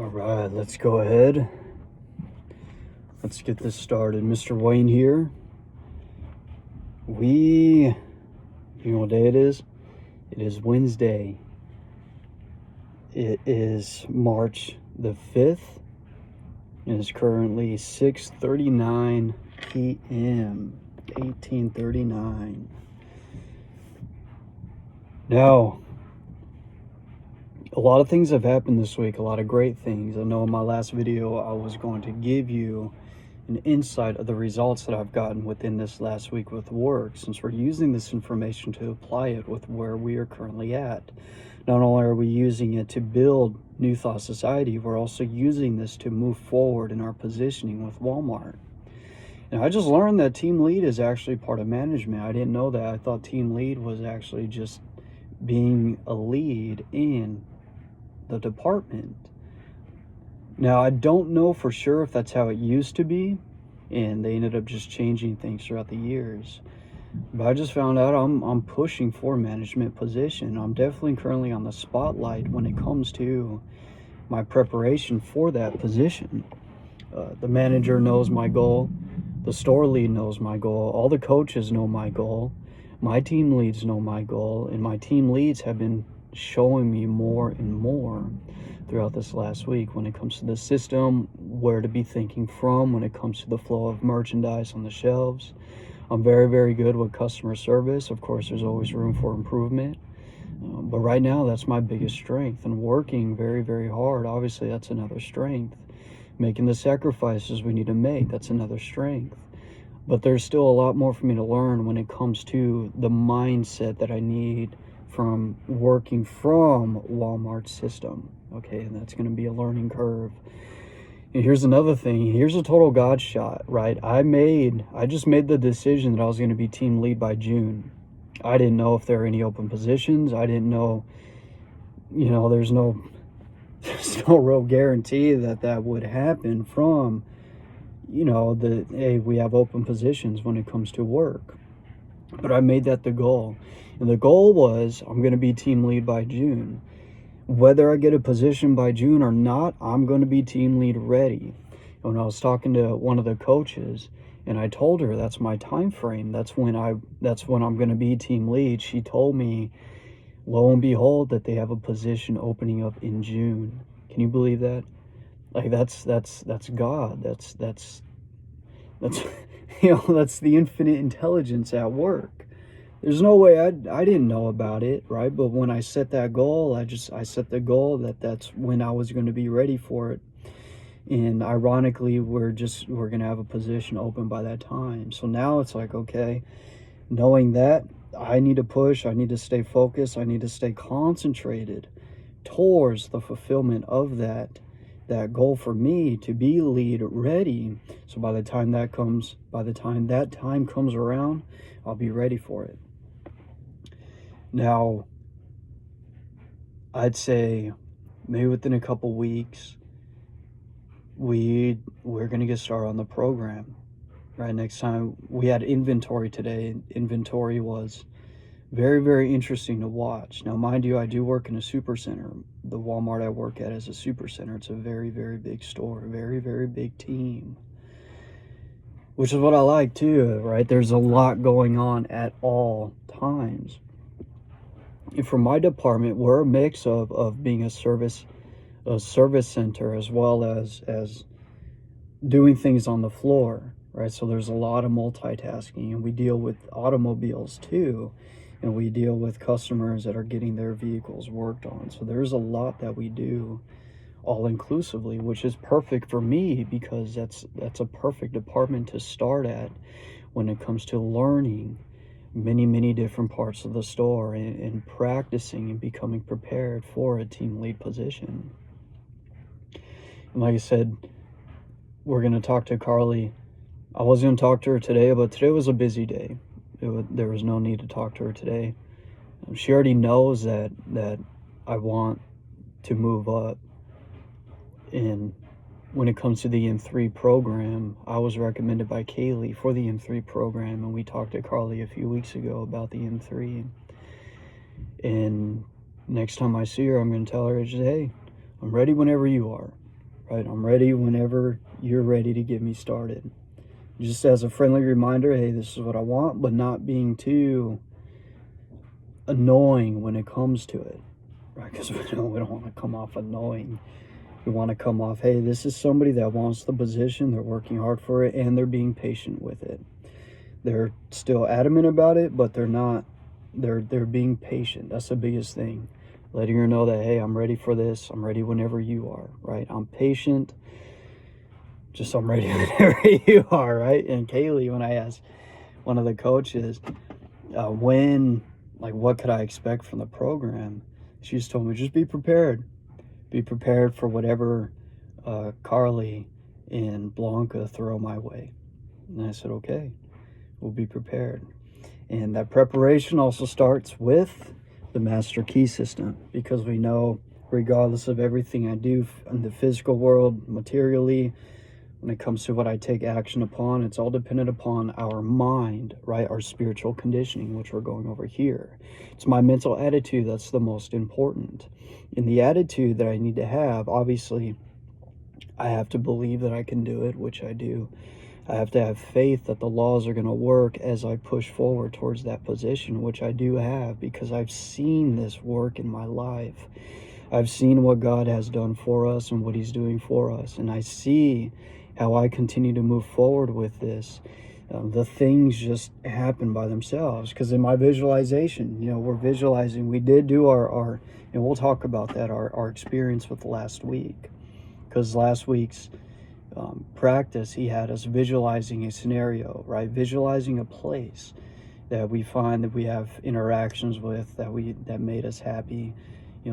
All right, let's go ahead. Let's get this started. Mr. Wayne here. You know what day it is? It is Wednesday. It is March the 5th. It is currently 6:39 p.m. 1839. Now, a lot of things have happened this week, a lot of great things. I know in my last video I was going to give you an insight of the results that I've gotten within this last week with work, since we're using this information to apply it with where we are currently at. Not only are we using it to build New Thought Society, we're also using this to move forward in our positioning with Walmart. And I just learned that team lead is actually part of management. I didn't know that. I thought team lead was actually just being a lead in the department. Now, I don't know for sure if that's how it used to be, and they ended up just changing things throughout the years. But I just found out I'm pushing for management position. I'm definitely currently on the spotlight when it comes to my preparation for that position. The manager knows my goal. The store lead knows my goal. All the coaches know my goal. My team leads know my goal, and my team leads have been showing me more and more throughout this last week when it comes to the system, where to be thinking from when it comes to the flow of merchandise on the shelves. I'm very, very good with customer service. Of course, there's always room for improvement. But right now, that's my biggest strength. And working very, very hard, obviously, that's another strength. Making the sacrifices we need to make, that's another strength. But there's still a lot more for me to learn when it comes to the mindset that I need from working from Walmart's system. Okay, and that's going to be a learning curve. And here's another thing. Here's a total God shot, right? I just made the decision that I was going to be team lead by June. I didn't know if there were any open positions. I didn't know, there's no real guarantee that would happen from, hey, we have open positions when it comes to work. But I made that the goal. And the goal was I'm going to be team lead by June. Whether I get a position by June or not, I'm going to be team lead ready. And when I was talking to one of the coaches, and I told her that's my time frame, that's when I'm going to be team lead, she told me, lo and behold, that they have a position opening up in June. Can you believe that? Like that's God. That's that's the infinite intelligence at work. There's no way I didn't know about it, right? But when I set that goal, I set the goal that's when I was going to be ready for it. And ironically, we're going to have a position open by that time. So now it's like, okay, knowing that, I need to push, I need to stay focused, I need to stay concentrated towards the fulfillment of that goal for me to be lead ready. So by the time that time comes around, I'll be ready for it. Now, I'd say maybe within a couple weeks, we're going to get started on the program. Right, next time we had inventory today. Inventory was very, very interesting to watch. Now, mind you, I do work in a super center. The Walmart I work at is a super center. It's a very, very big store, a very, very big team, which is what I like too, right? There's a lot going on at all times. And for my department, we're a mix of being a service center as well as doing things on the floor, right? So there's a lot of multitasking, and we deal with automobiles too, and we deal with customers that are getting their vehicles worked on. So there's a lot that we do all inclusively, which is perfect for me because that's a perfect department to start at when it comes to learning many different parts of the store and practicing and becoming prepared for a team lead position. And like I said, we're going to talk to Carly. I was going to talk to her today, but today was a busy day. There was no need to talk to her today. She already knows that I want to move up. And when it comes to the M3 program, I was recommended by Kaylee for the M3 program, and we talked to Carly a few weeks ago about the M3. And next time I see her, I'm going to tell her, hey, I'm ready whenever you are. right? I'm ready whenever you're ready to get me started. Just as a friendly reminder, hey, this is what I want, but not being too annoying when it comes to it, right? Because we don't want to come off annoying. We want to come off, hey, this is somebody that wants the position, they're working hard for it, and they're being patient with it. They're still adamant about it, but they're not, they're being patient. That's the biggest thing. Letting her know that, hey, I'm ready for this. I'm ready whenever you are, right? I'm patient. Just I'm ready whenever you are, right? And Kaylee, when I asked one of the coaches, what could I expect from the program? She just told me, just be prepared. Be prepared for whatever Carly and Blanca throw my way. And I said, okay, we'll be prepared. And that preparation also starts with the master key system, because we know regardless of everything I do in the physical world, materially, when it comes to what I take action upon, it's all dependent upon our mind, right? Our spiritual conditioning, which we're going over here. It's my mental attitude that's the most important. In the attitude that I need to have, obviously, I have to believe that I can do it, which I do. I have to have faith that the laws are going to work as I push forward towards that position, which I do have, because I've seen this work in my life. I've seen what God has done for us and what He's doing for us, and I see how I continue to move forward with this. The things just happen by themselves, because in my visualization, we're visualizing. We did do our and we'll talk about that, our experience with last week, because last week's practice, he had us visualizing a scenario, right? Visualizing a place that we find that we have interactions with, that made us happy.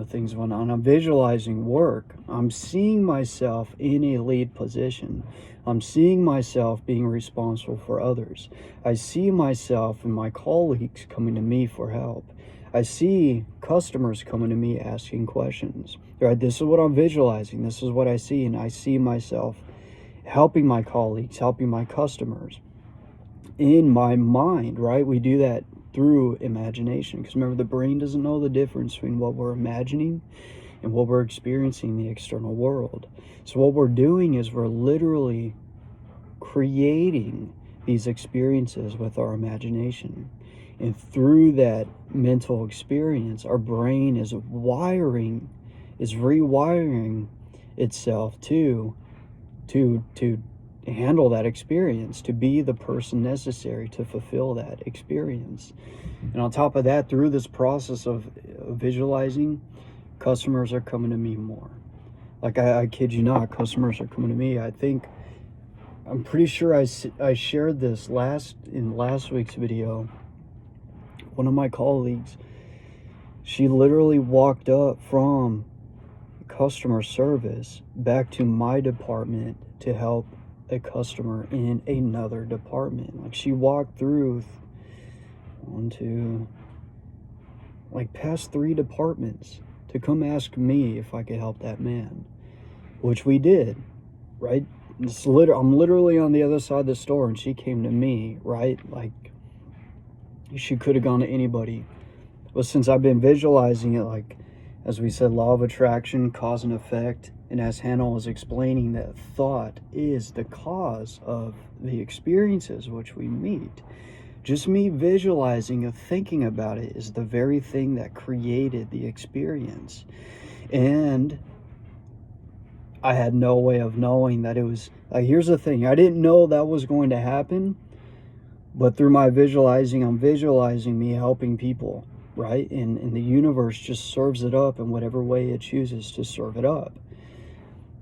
Things went on. I'm visualizing work. I'm seeing myself in a lead position. I'm seeing myself being responsible for others. I see myself and my colleagues coming to me for help. I see customers coming to me asking questions. Right? This is what I'm visualizing. This is what I see. And I see myself helping my colleagues, helping my customers in my mind, right? We do that through imagination, because remember, the brain doesn't know the difference between what we're imagining and what we're experiencing in the external world. So what we're doing is we're literally creating these experiences with our imagination, and through that mental experience, our brain is rewiring itself to handle that experience, to be the person necessary to fulfill that experience. And on top of that, through this process of visualizing, customers are coming to me more. Like, I kid you not, customers are coming to me. I'm pretty sure I shared this in last week's video. One of my colleagues, she literally walked up from customer service back to my department to help a customer in another department. Like, she walked through past 3 departments to come ask me if I could help that man, which we did, right? I'm literally on the other side of the store, and she came to me, right? Like, she could have gone to anybody. But since I've been visualizing it, like, as we said, law of attraction, cause and effect, and as Hannah was explaining, that thought is the cause of the experiences which we meet. Just me visualizing and thinking about it is the very thing that created the experience. And I had no way of knowing that it was, here's the thing, I didn't know that was going to happen, but through my visualizing, I'm visualizing me helping people, right? And the universe just serves it up in whatever way it chooses to serve it up.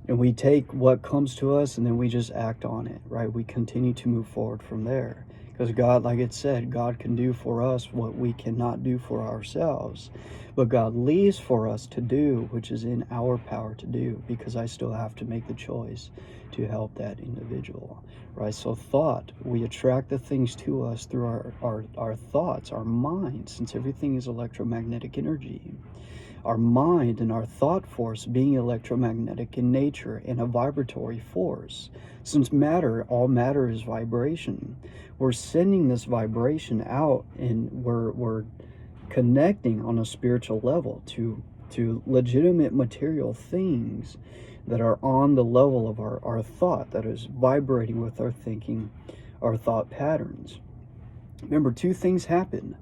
And we take what comes to us and then we just act on it, right? We continue to move forward from there. Because God, like it said, God can do for us what we cannot do for ourselves. But God leaves for us to do, which is in our power to do, because I still have to make the choice to help that individual, right? So thought, we attract the things to us through our thoughts, our mind, since everything is electromagnetic energy. Our mind and our thought force being electromagnetic in nature and a vibratory force. Since all matter is vibration, we're sending this vibration out, and we're connecting on a spiritual level to to legitimate material things that are on the level of our thought, that is vibrating with our thinking, our thought patterns. Remember, two things happen.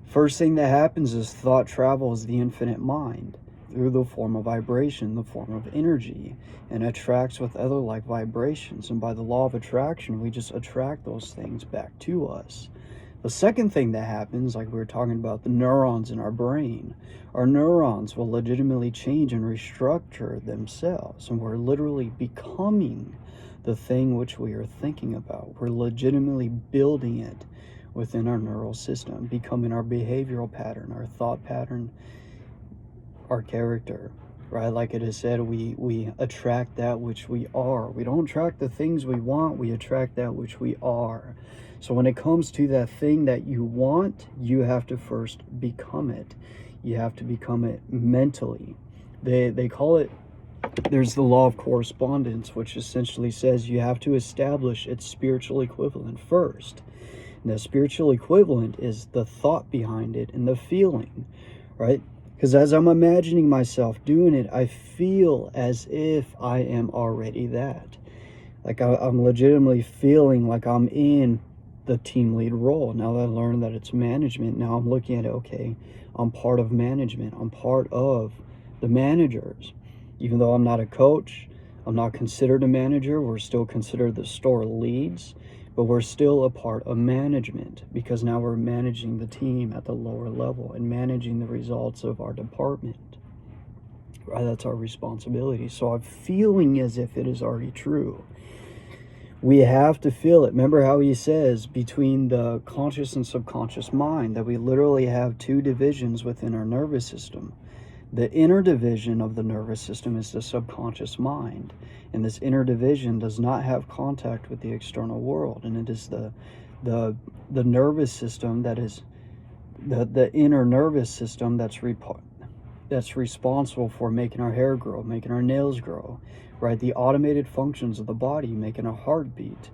First thing that happens is thought travels the infinite mind through the form of vibration, the form of energy, and attracts with other like vibrations. And by the law of attraction, we just attract those things back to us. The second thing that happens, like we were talking about, the neurons in our brain, our neurons will legitimately change and restructure themselves, and we're literally becoming the thing which we are thinking about. We're legitimately building it within our neural system, becoming our behavioral pattern, our thought pattern, our character, right? Like it is said, we attract that which we are. We don't attract the things we want, we attract that which we are. So when it comes to that thing that you want, you have to first become it. You have to become it mentally. They call it, there's the law of correspondence, which essentially says you have to establish its spiritual equivalent first. And the spiritual equivalent is the thought behind it and the feeling, right? Because as I'm imagining myself doing it, I feel as if I am already that. Like I'm legitimately feeling like I'm in the team lead role. Now that I learned that it's management, now I'm looking at it, okay, I'm part of management. I'm part of the managers. Even though I'm not a coach, I'm not considered a manager, we're still considered the store leads, but we're still a part of management because now we're managing the team at the lower level and managing the results of our department. Right? That's our responsibility. So I'm feeling as if it is already true. We have to feel it. Remember how he says between the conscious and subconscious mind that we literally have two divisions within our nervous system. The inner division of the nervous system is the subconscious mind, and this inner division does not have contact with the external world, and it is the nervous system that is the inner nervous system that's responsible for making our hair grow, making our nails grow, right? The automated functions of the body, making our heart beat,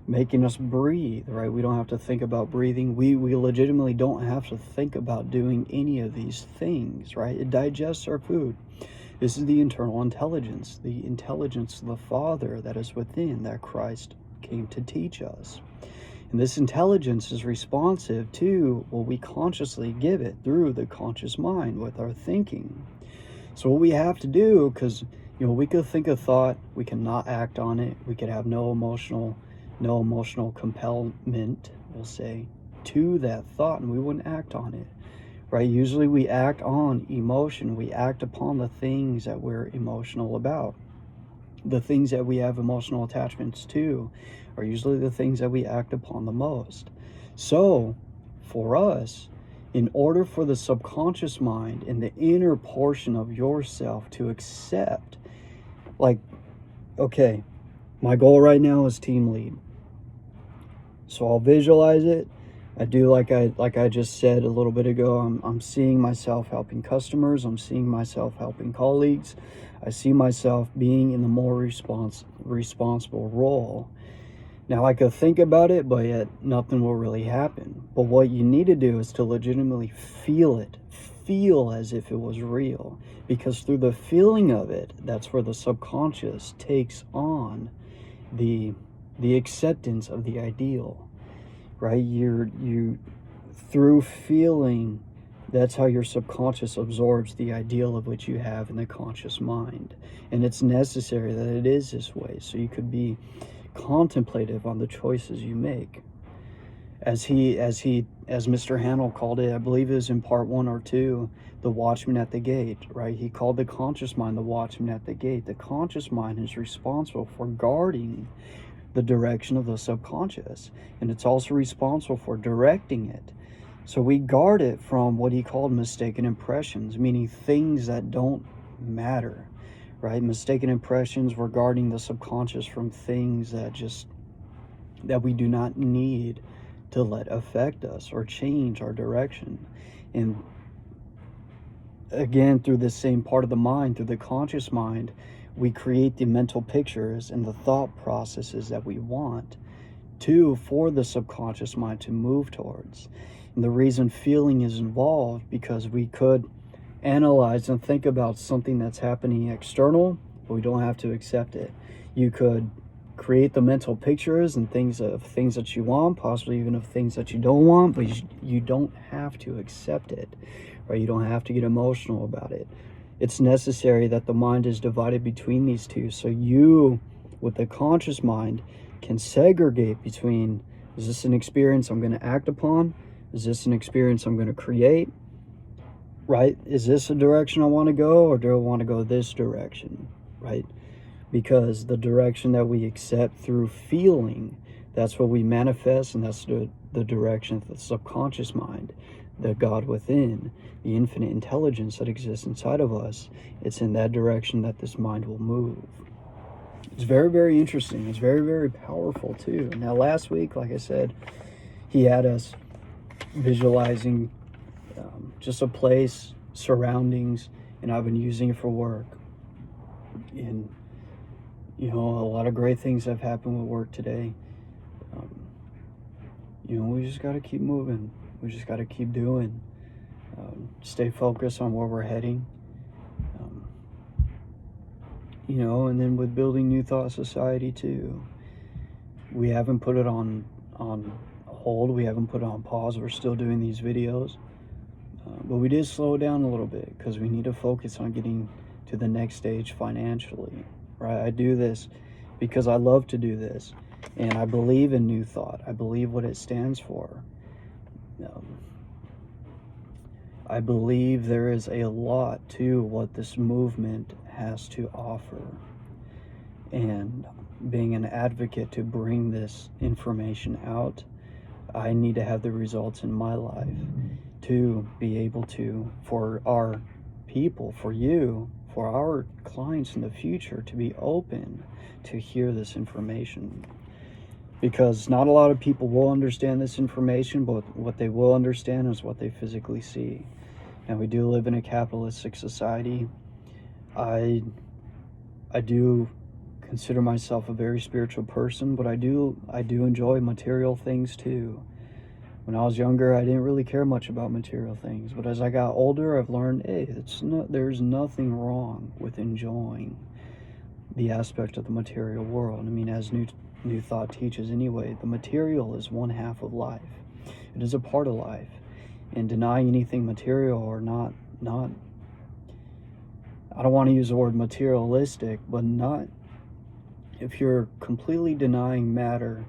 making us breathe, right? We don't have to think about breathing. We legitimately don't have to think about doing any of these things, right? It digests our food. This is the internal intelligence, the intelligence of the Father that is within, that Christ came to teach us. And this intelligence is responsive to what we consciously give it through the conscious mind with our thinking. So what we have to do, because we could think a thought, we cannot act on it, we could have no emotional compellment, we'll say, to that thought, and we wouldn't act on it, right? Usually we act on emotion. We act upon the things that we're emotional about. The things that we have emotional attachments to are usually the things that we act upon the most. So for us, in order for the subconscious mind and the inner portion of yourself to accept, like, okay, my goal right now is team lead. So I'll visualize it. I do like I just said a little bit ago, I'm seeing myself helping customers. I'm seeing myself helping colleagues. I see myself being in the more responsible role. Now I could think about it, but yet nothing will really happen. But what you need to do is to legitimately feel it. Feel as if it was real. Because through the feeling of it, that's where the subconscious takes on the acceptance of the ideal, right? You through feeling, that's how your subconscious absorbs the ideal of which you have in the conscious mind. And it's necessary that it is this way, so you could be contemplative on the choices you make. As Mr. Hanel called it, I believe it was in part 1 or 2, the watchman at the gate, right? He called the conscious mind the watchman at the gate. The conscious mind is responsible for guarding the direction of the subconscious, and it's also responsible for directing it. So we guard it from what he called mistaken impressions, meaning things that don't matter, right? Mistaken impressions regarding the subconscious from things that we do not need to let affect us or change our direction. And again, through this same part of the mind, through the conscious mind, we create the mental pictures and the thought processes that we want for the subconscious mind to move towards. And the reason feeling is involved, because we could analyze and think about something that's happening external, but we don't have to accept it. You could create the mental pictures and things that you want, possibly even of things that you don't want, but you don't have to accept it, right? You don't have to get emotional about it. It's necessary that the mind is divided between these two, so you, with the conscious mind, can segregate between, is this an experience I'm going to act upon? Is this an experience I'm going to create? Right? Is this a direction I want to go, or do I want to go this direction? Right? Because the direction that we accept through feeling, that's what we manifest, and that's the direction of the subconscious mind, the God within, the infinite intelligence that exists inside of us. It's in that direction that this mind will move. It's very, very interesting. It's very, very powerful too. Now, last week, like I said, he had us visualizing just a place, surroundings, and I've been using it for work. And a lot of great things have happened with work today. We just got to keep moving. We just got to keep doing. Stay focused on where we're heading. And then with building New Thought Society too, we haven't put it on hold. We haven't put it on pause. We're still doing these videos. But we did slow it down a little bit because we need to focus on getting to the next stage financially, right? I do this because I love to do this, and I believe in New Thought. I believe what it stands for. I believe there is a lot to what this movement has to offer, and being an advocate to bring this information out, I need to have the results in my life to be able to, for our people, for you, for our clients in the future, to be open to hear this information. Because not a lot of people will understand this information, but what they will understand is what they physically see. And we do live in a capitalistic society. I do consider myself a very spiritual person, but I do enjoy material things too. When I was younger, I didn't really care much about material things, but as I got older, I've learned, hey, there's nothing wrong with enjoying the aspect of the material world. I mean, as New Thought teaches anyway, the material is one half of life. It is a part of life. And denying anything material or not, I don't want to use the word materialistic, but if you're completely denying matter,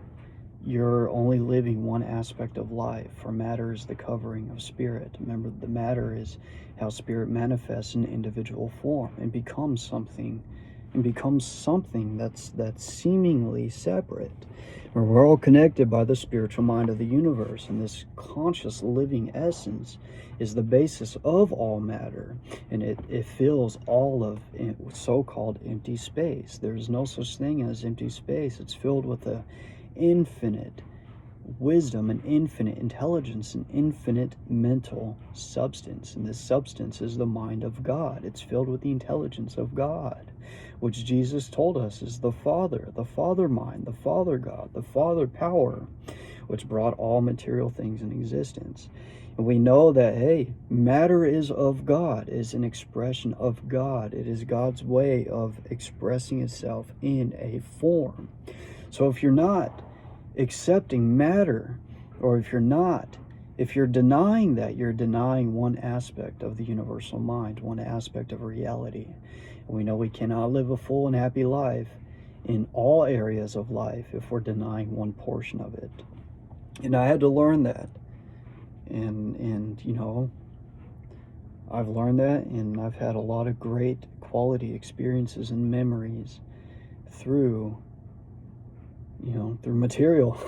you're only living one aspect of life, for matter is the covering of spirit. Remember, the matter is how spirit manifests in individual form and becomes something that's seemingly separate. We're all connected by the spiritual mind of the universe, and this conscious living essence is the basis of all matter, and it fills all of so-called empty space. There's no such thing as empty space. It's filled with a infinite wisdom and infinite intelligence and infinite mental substance, and this substance is the mind of God. It's filled with the intelligence of God, which Jesus told us is the Father mind, the Father God, the Father power, which brought all material things in existence. And we know that, hey, matter is of God, is an expression of God. It is God's way of expressing itself in a form. So if you're not accepting matter, or if you're denying that, you're denying one aspect of the universal mind, one aspect of reality. And we know we cannot live a full and happy life in all areas of life if we're denying one portion of it. And I had to learn that. And I've learned that, and I've had a lot of great quality experiences and memories through material,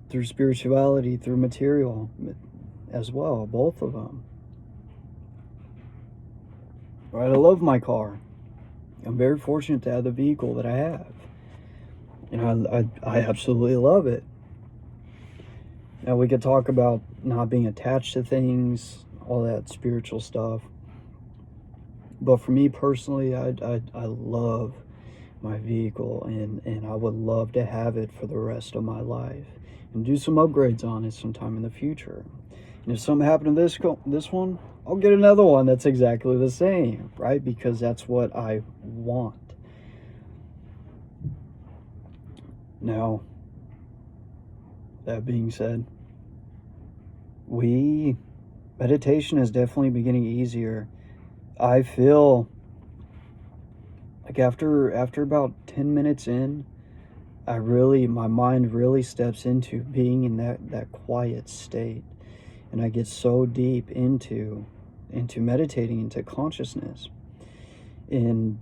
through spirituality, through material as well, both of them. Right, I love my car. I'm very fortunate to have the vehicle that I have. I absolutely love it. Now, we could talk about not being attached to things, all that spiritual stuff. But for me personally, I love my vehicle, and I would love to have it for the rest of my life and do some upgrades on it sometime in the future. And if something happened to this one, I'll get another one that's exactly the same, right? Because that's what I want. Now, that being said, meditation is definitely beginning easier. I feel like after about 10 minutes in, my mind really steps into being in that quiet state, and I get so deep into meditating, into consciousness. And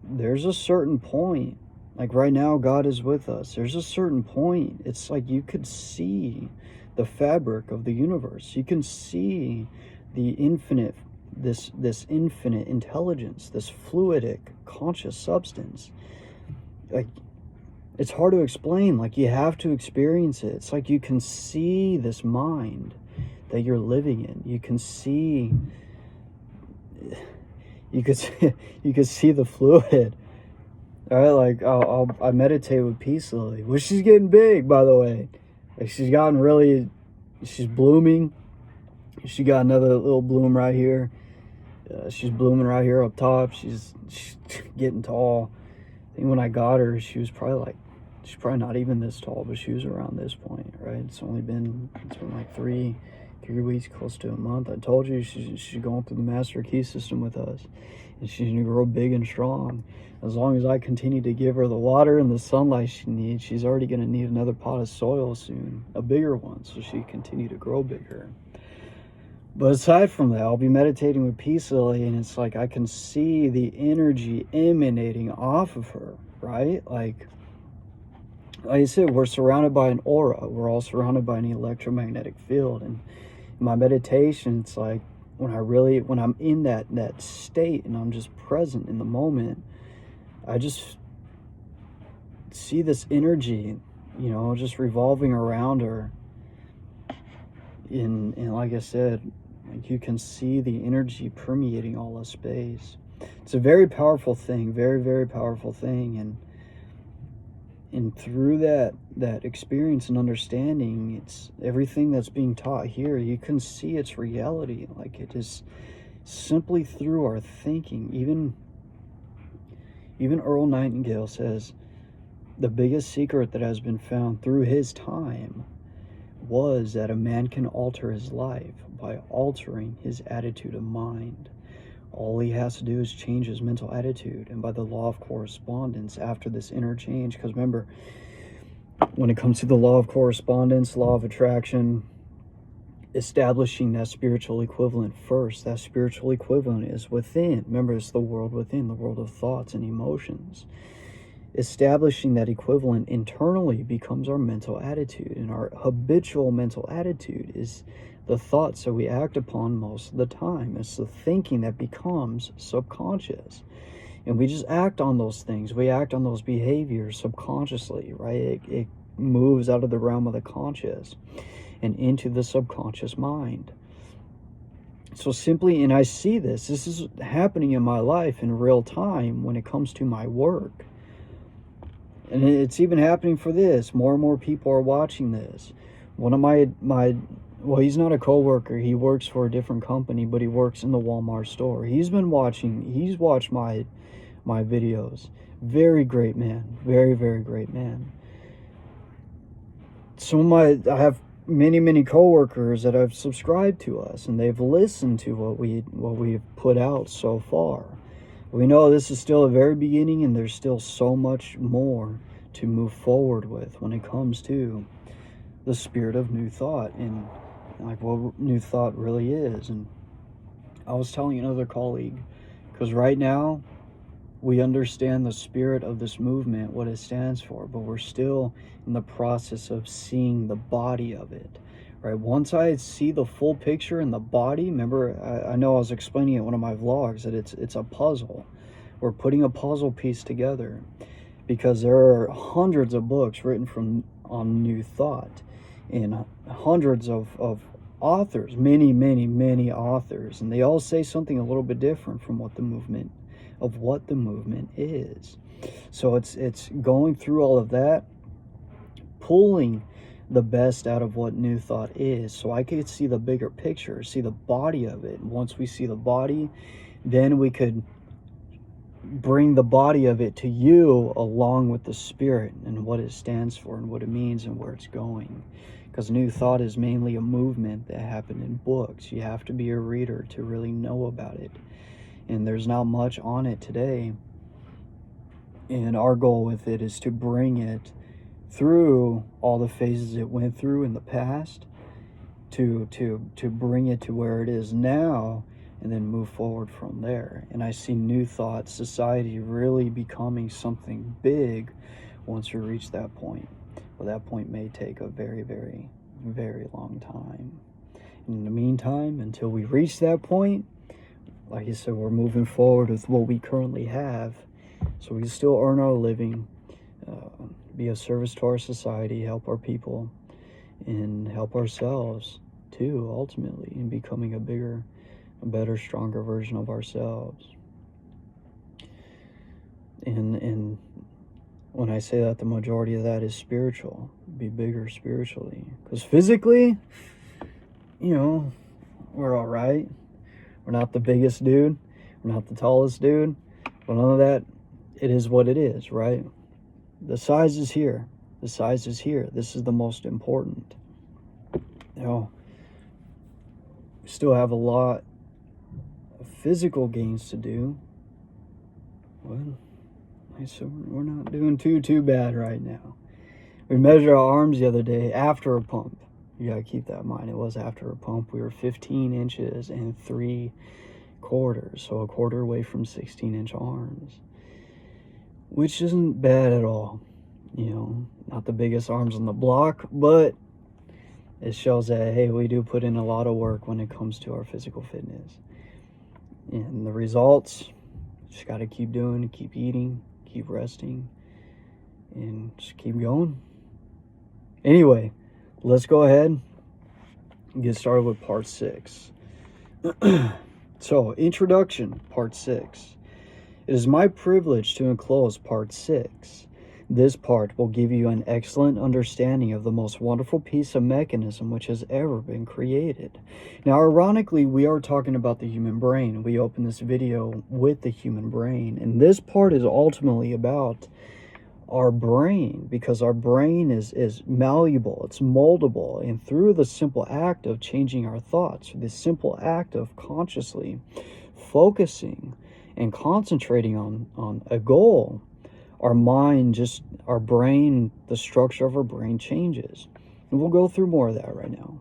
there's a certain point, like right now God is with us, there's a certain point, it's like you could see the fabric of the universe. You can see the infinite, this infinite intelligence, this fluidic conscious substance. Like, it's hard to explain. Like, you have to experience it. It's like you can see this mind that you're living in. You can see, you could see the fluid. All right, like I meditate with Peace Lily, which she's getting big, by the way. Like, she's blooming. She got another little bloom right here. She's blooming right here up top. She's getting tall. I think when I got her, she's probably not even this tall, but she was around this point, right? It's been like three weeks, close to a month. I told you she's going through the Master Key system with us, and she's gonna grow big and strong. As long as I continue to give her the water and the sunlight she needs, she's already gonna need another pot of soil soon, a bigger one, so she can continue to grow bigger. But aside from that, I'll be meditating with Peace Lily, and it's like I can see the energy emanating off of her, right? Like I said, we're surrounded by an aura. We're all surrounded by an electromagnetic field. And in my meditation, it's like when I'm in that state and I'm just present in the moment, I just see this energy, just revolving around her. And like I said, like, you can see the energy permeating all of space. It's a very powerful thing, very, very powerful thing. And through that experience and understanding, it's everything that's being taught here, you can see its reality. Like, it is simply through our thinking. Even Earl Nightingale says the biggest secret that has been found through his time was that a man can alter his life by altering his attitude of mind. All he has to do is change his mental attitude, and by the law of correspondence, after this interchange, because remember, when it comes to the law of correspondence, law of attraction, establishing that spiritual equivalent first. That spiritual equivalent is within. Remember, it's the world within, the world of thoughts and emotions. Establishing that equivalent internally becomes our mental attitude, and our habitual mental attitude is the thoughts that we act upon most of the time. It's the thinking that becomes subconscious, and we just act on those things. We act on those behaviors subconsciously, right? It moves out of the realm of the conscious and into the subconscious mind. So simply, and I see this is happening in my life in real time when it comes to my work. And it's even happening for this. More and more people are watching this. One of my well, he's not a coworker. He works for a different company, but he works in the Walmart store. He's watched my videos. Very great man. Very, very great man. I have many coworkers that have subscribed to us, and they've listened to what we've put out so far. We know this is still a very beginning, and there's still so much more to move forward with when it comes to the spirit of New Thought and like what New Thought really is. And I was telling another colleague, because right now we understand the spirit of this movement, what it stands for, but we're still in the process of seeing the body of it. Right, once I see the full picture in the body, remember, I know I was explaining it in one of my vlogs that it's a puzzle. We're putting a puzzle piece together, because there are hundreds of books written on New Thought, and hundreds of authors, many authors, and they all say something a little bit different from what the movement is. So it's going through all of that, pulling the best out of what New Thought is. So I could see the bigger picture, see the body of it. Once we see the body, then we could bring the body of it to you along with the spirit and what it stands for and what it means and where it's going. Because New Thought is mainly a movement that happened in books. You have to be a reader to really know about it. And there's not much on it today. And our goal with it is to bring it through all the phases it went through in the past, to bring it to where it is now, and then move forward from there. And I see New Thought Society really becoming something big once we reach that point. Well, that point may take a very, very, very long time. In the meantime, until we reach that point, like I said, we're moving forward with what we currently have, so we can still earn our living, be of service to our society, help our people, and help ourselves too, ultimately, in becoming a bigger, a better, stronger version of ourselves. And when I say that, the majority of that is spiritual. Be bigger spiritually. Because physically, you know, we're all right. We're not the biggest dude. We're not the tallest dude. But none of that, it is what it is, right? The size is here. The size is here. This is the most important. You know, we still have a lot of physical gains to do. Well, so we're not doing too bad right now. We measured our arms the other day after a pump. You gotta keep that in mind. It was after a pump. We were 15 inches and 3/4, so a quarter away from 16-inch arms, which isn't bad at all. You know, not the biggest arms on the block, but it shows that, hey, we do put in a lot of work when it comes to our physical fitness. And the results, just got to keep doing, keep eating, keep resting, and just keep going. Anyway, let's go ahead and get started with part 6. So, introduction, part 6. It is my privilege to enclose part 6. This part will give you an excellent understanding of the most wonderful piece of mechanism which has ever been created. Now, ironically, we are talking about the human brain. We opened this video with the human brain, and this part is ultimately about our brain, because our brain is malleable, it's moldable, and through the simple act of changing our thoughts, the simple act of consciously focusing and concentrating on a goal, our brain, the structure of our brain changes. And we'll go through more of that right now.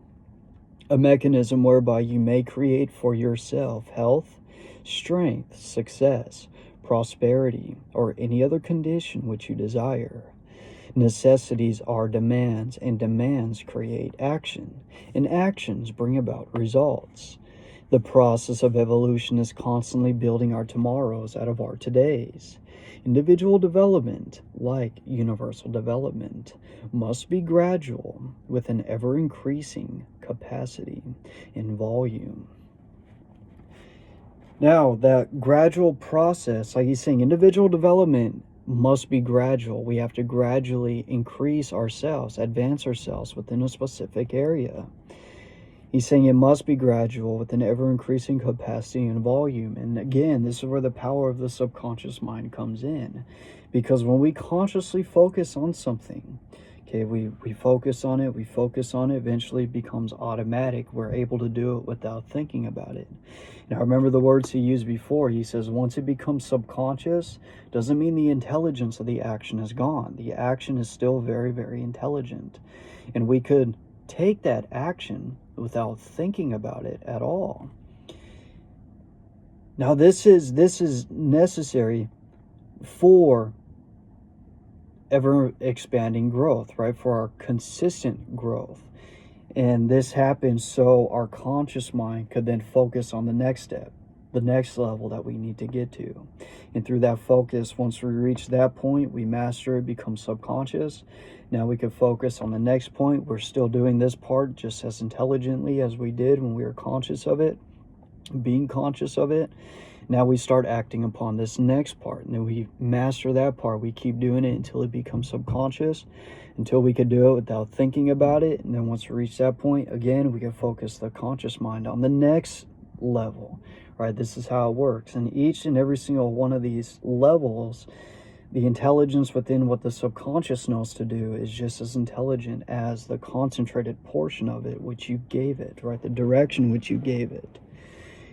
A mechanism whereby you may create for yourself health, strength, success, prosperity, or any other condition which you desire. Necessities are demands, and demands create action, and actions bring about results. The process of evolution is constantly building our tomorrows out of our todays. Individual development, like universal development, must be gradual with an ever-increasing capacity and volume. Now, that gradual process, like he's saying, individual development must be gradual. We have to gradually increase ourselves, advance ourselves within a specific area. He's saying it must be gradual with an ever-increasing capacity and volume. And again, this is where the power of the subconscious mind comes in. Because when we consciously focus on something, okay, we focus on it, eventually it becomes automatic. We're able to do it without thinking about it. Now, remember the words he used before. He says, once it becomes subconscious, doesn't mean the intelligence of the action is gone. The action is still very, very intelligent. And we could take that action without thinking about it at all. Now, this is necessary for ever expanding growth, right? For our consistent growth. And this happens so our conscious mind could then focus on the next step, the next level that we need to get to. And through that focus, once we reach that point, we master it, become subconscious. Now we can focus on the next point. We're still doing this part just as intelligently as we did when we were conscious of it, being conscious of it. Now we start acting upon this next part, and then we master that part. We keep doing it until it becomes subconscious, until we could do it without thinking about it. And then once we reach that point, again, we can focus the conscious mind on the next level, right? This is how it works. And each and every single one of these levels, the intelligence within what the subconscious knows to do is just as intelligent as the concentrated portion of it which you gave it, right? The direction which you gave it.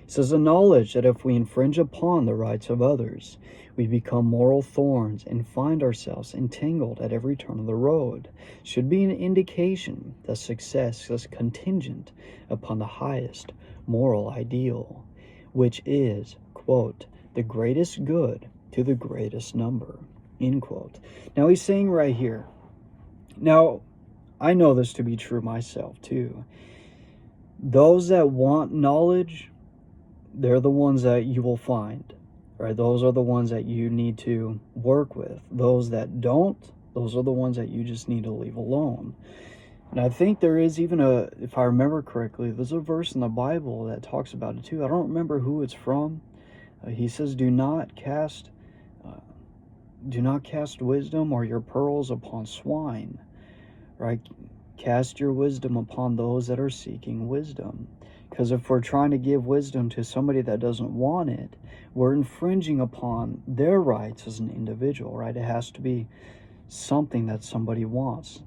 It says, the knowledge that if we infringe upon the rights of others, we become moral thorns and find ourselves entangled at every turn of the road, should be an indication that success is contingent upon the highest moral ideal, which is, quote, the greatest good to the greatest number, end quote. Now he's saying right here, now I know this to be true myself too. Those that want knowledge, they're the ones that you will find, right? Those are the ones that you need to work with. Those that don't, those are the ones that you just need to leave alone. And I think there is even if I remember correctly, there's a verse in the Bible that talks about it too. I don't remember who it's from. He says, do not cast wisdom or your pearls upon swine, right? Cast your wisdom upon those that are seeking wisdom. Because if we're trying to give wisdom to somebody that doesn't want it, we're infringing upon their rights as an individual, right? It has to be something that somebody wants.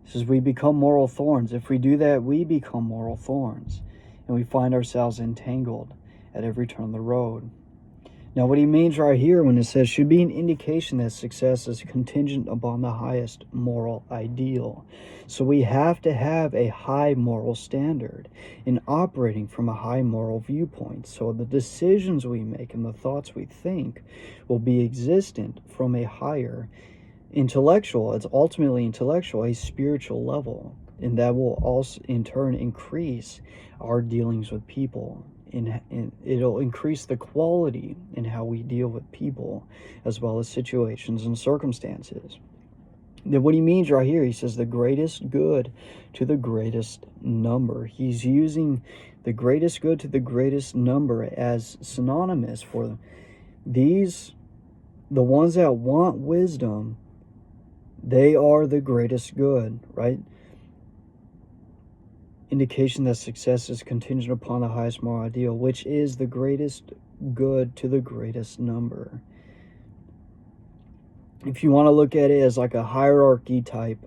It says we become moral thorns. If we do that, we become moral thorns. And we find ourselves entangled at every turn of the road. Now, what he means right here when it says should be an indication that success is contingent upon the highest moral ideal. So we have to have a high moral standard in operating from a high moral viewpoint. So the decisions we make and the thoughts we think will be existent from a higher intellectual, it's ultimately intellectual, a spiritual level. And that will also in turn increase our dealings with people. It'll increase the quality in how we deal with people as well as situations and circumstances. Then what he means right here, he says the greatest good to the greatest number. He's using the greatest good to the greatest number as synonymous for these, the ones that want wisdom, they are the greatest good, right? Indication that success is contingent upon the highest moral ideal, which is the greatest good to the greatest number. If you want to look at it as like a hierarchy type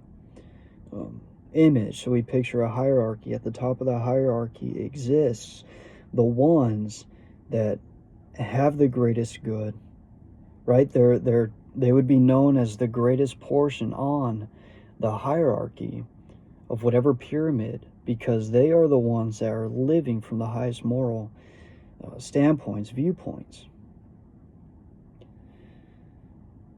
image, so we picture a hierarchy. At the top of the hierarchy exists the ones that have the greatest good, right? They would be known as the greatest portion on the hierarchy of whatever pyramid, because they are the ones that are living from the highest moral standpoints, viewpoints.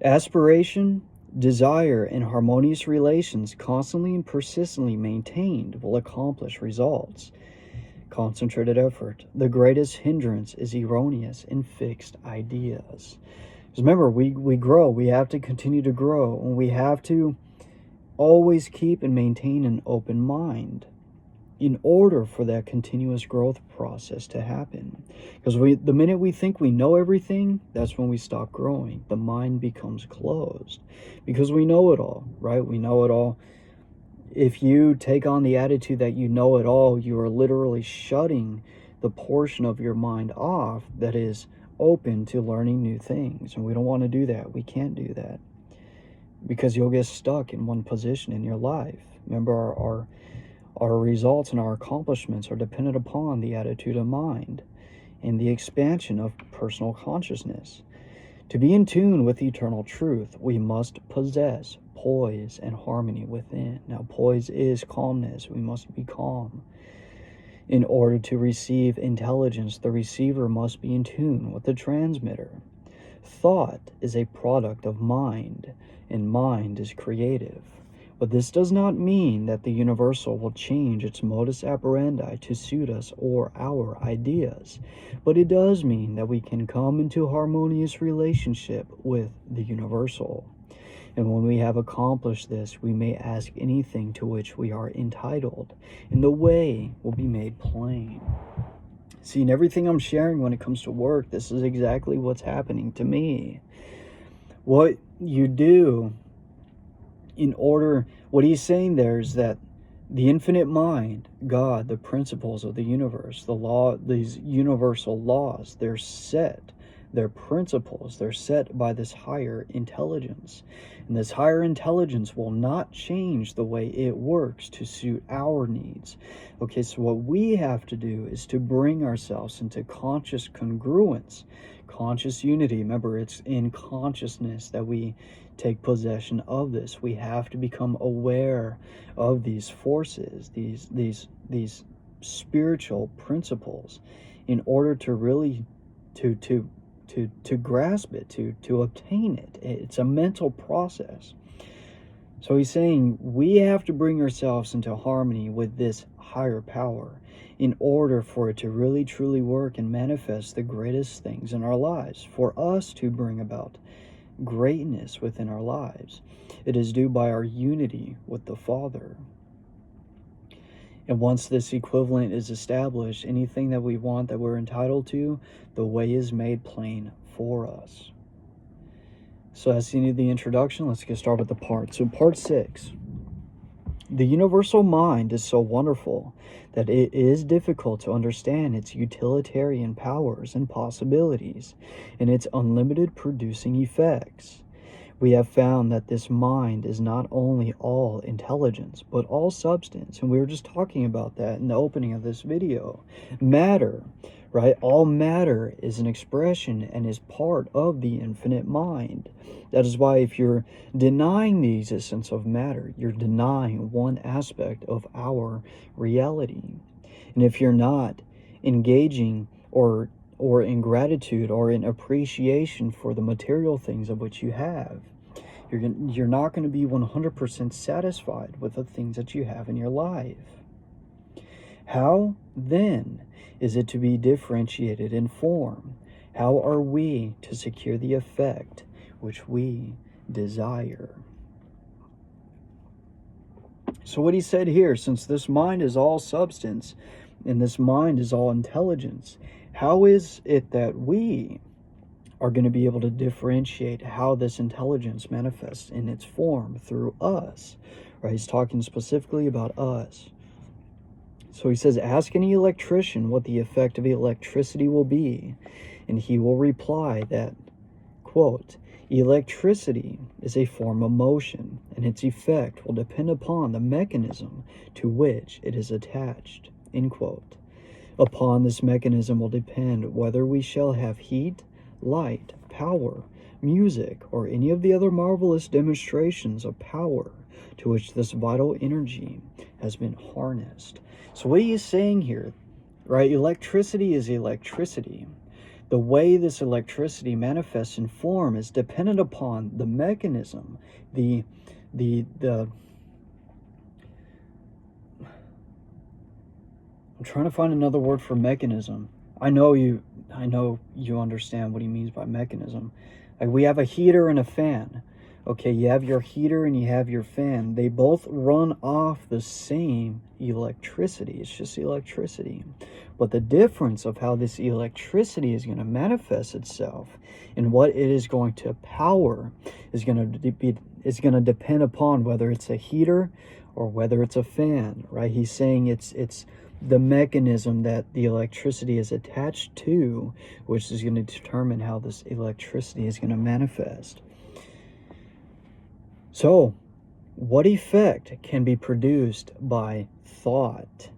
Aspiration, desire, and harmonious relations constantly and persistently maintained will accomplish results. Concentrated effort. The greatest hindrance is erroneous and fixed ideas. Because remember, we grow. We have to continue to grow, and we have to always keep and maintain an open mind in order for that continuous growth process to happen. Because the minute we think we know everything, that's when we stop growing. The mind becomes closed because we know it all, right? We know it all. If you take on the attitude that you know it all, you are literally shutting the portion of your mind off that is open to learning new things. And we don't want to do that. We can't do that because you'll get stuck in one position in your life. Remember, our results and our accomplishments are dependent upon the attitude of mind and the expansion of personal consciousness. To be in tune with eternal truth, we must possess poise and harmony within. Now, poise is calmness. We must be calm. In order to receive intelligence, the receiver must be in tune with the transmitter. Thought is a product of mind, and mind is creative. But this does not mean that the universal will change its modus operandi to suit us or our ideas, but it does mean that we can come into harmonious relationship with the universal. And when we have accomplished this, we may ask anything to which we are entitled, and the way will be made plain. See, in everything I'm sharing when it comes to work, this is exactly what's happening to me. What you do what he's saying there is that the infinite mind, God, the principles of the universe, these universal laws, they're principles, they're set by this higher intelligence. And this higher intelligence will not change the way it works to suit our needs. Okay, so what we have to do is to bring ourselves into conscious congruence, conscious unity. Remember, it's in consciousness that we take possession of this. We have to become aware of these forces, these spiritual principles, in order to really to grasp it, to obtain it. It's a mental process. So he's saying we have to bring ourselves into harmony with this higher power in order for it to really truly work and manifest the greatest things in our lives, for us to bring about greatness within our lives. It is due by our unity with the Father. And once this equivalent is established, anything that we want, that we're entitled to, the way is made plain for us. So that's the end of the introduction. Let's get started with the part. So part 6. The universal mind is so wonderful that it is difficult to understand its utilitarian powers and possibilities and its unlimited producing effects. We have found that this mind is not only all intelligence, but all substance. And we were just talking about that in the opening of this video. Matter, right? All matter is an expression and is part of the infinite mind. That is why if you're denying the existence of matter, you're denying one aspect of our reality. And if you're not engaging or in gratitude or in appreciation for the material things of which you have, you're not going to be 100% satisfied with the things that you have in your life. How, then, is it to be differentiated in form? How are we to secure the effect which we desire? So what he said here, since this mind is all substance and this mind is all intelligence, how is it that we are going to be able to differentiate how this intelligence manifests in its form through us? Right? He's talking specifically about us. So he says, ask any electrician what the effect of electricity will be, and he will reply that, quote, electricity is a form of motion, and its effect will depend upon the mechanism to which it is attached, end quote. Upon this mechanism will depend whether we shall have heat, light, power, music, or any of the other marvelous demonstrations of power to which this vital energy has been harnessed. So what he is saying here, right? Electricity is electricity. The way this electricity manifests in form is dependent upon the mechanism, I'm trying to find another word for mechanism. I know you understand what he means by mechanism. Like, we have a heater and a fan. Okay, you have your heater and you have your fan. They both run off the same electricity. It's just electricity. But the difference of how this electricity is going to manifest itself and what it is going to power is going to depend upon whether it's a heater or whether it's a fan, right? He's saying it's the mechanism that the electricity is attached to, which is going to determine how this electricity is going to manifest. So, what effect can be produced by thought?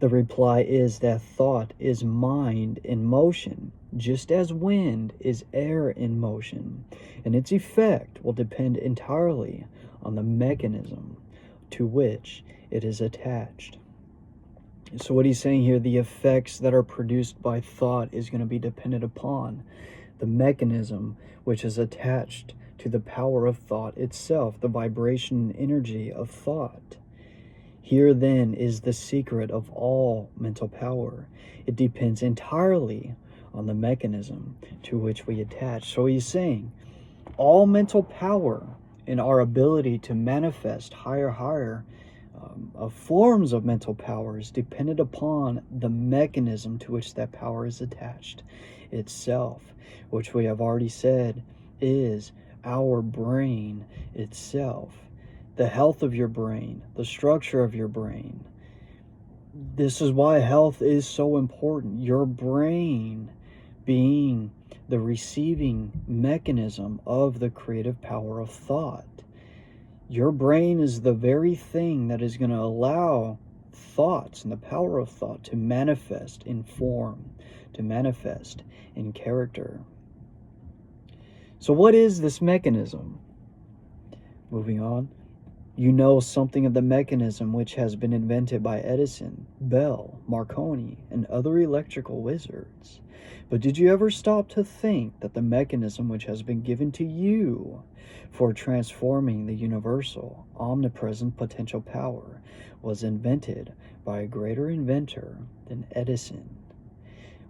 The reply is that thought is mind in motion, just as wind is air in motion, and its effect will depend entirely on the mechanism to which it is attached. So what he's saying here, the effects that are produced by thought is going to be dependent upon the mechanism which is attached to the power of thought itself, the vibration and energy of thought. Here then is the secret of all mental power. It depends entirely on the mechanism to which we attach. So he's saying all mental power and our ability to manifest higher forms of mental power is dependent upon the mechanism to which that power is attached itself, which we have already said is our brain itself. The health of your brain, the structure of your brain. This is why health is so important. Your brain being the receiving mechanism of the creative power of thought. Your brain is the very thing that is going to allow thoughts and the power of thought to manifest in form, to manifest in character. So what is this mechanism? Moving on. You know something of the mechanism which has been invented by Edison, Bell, Marconi, and other electrical wizards. But did you ever stop to think that the mechanism which has been given to you for transforming the universal, omnipresent potential power was invented by a greater inventor than Edison?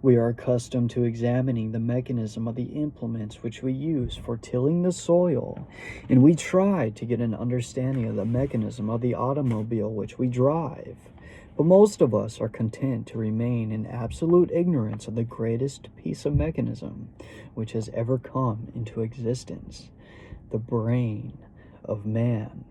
We are accustomed to examining the mechanism of the implements which we use for tilling the soil, and we try to get an understanding of the mechanism of the automobile which we drive. But most of us are content to remain in absolute ignorance of the greatest piece of mechanism which has ever come into existence, the brain of man.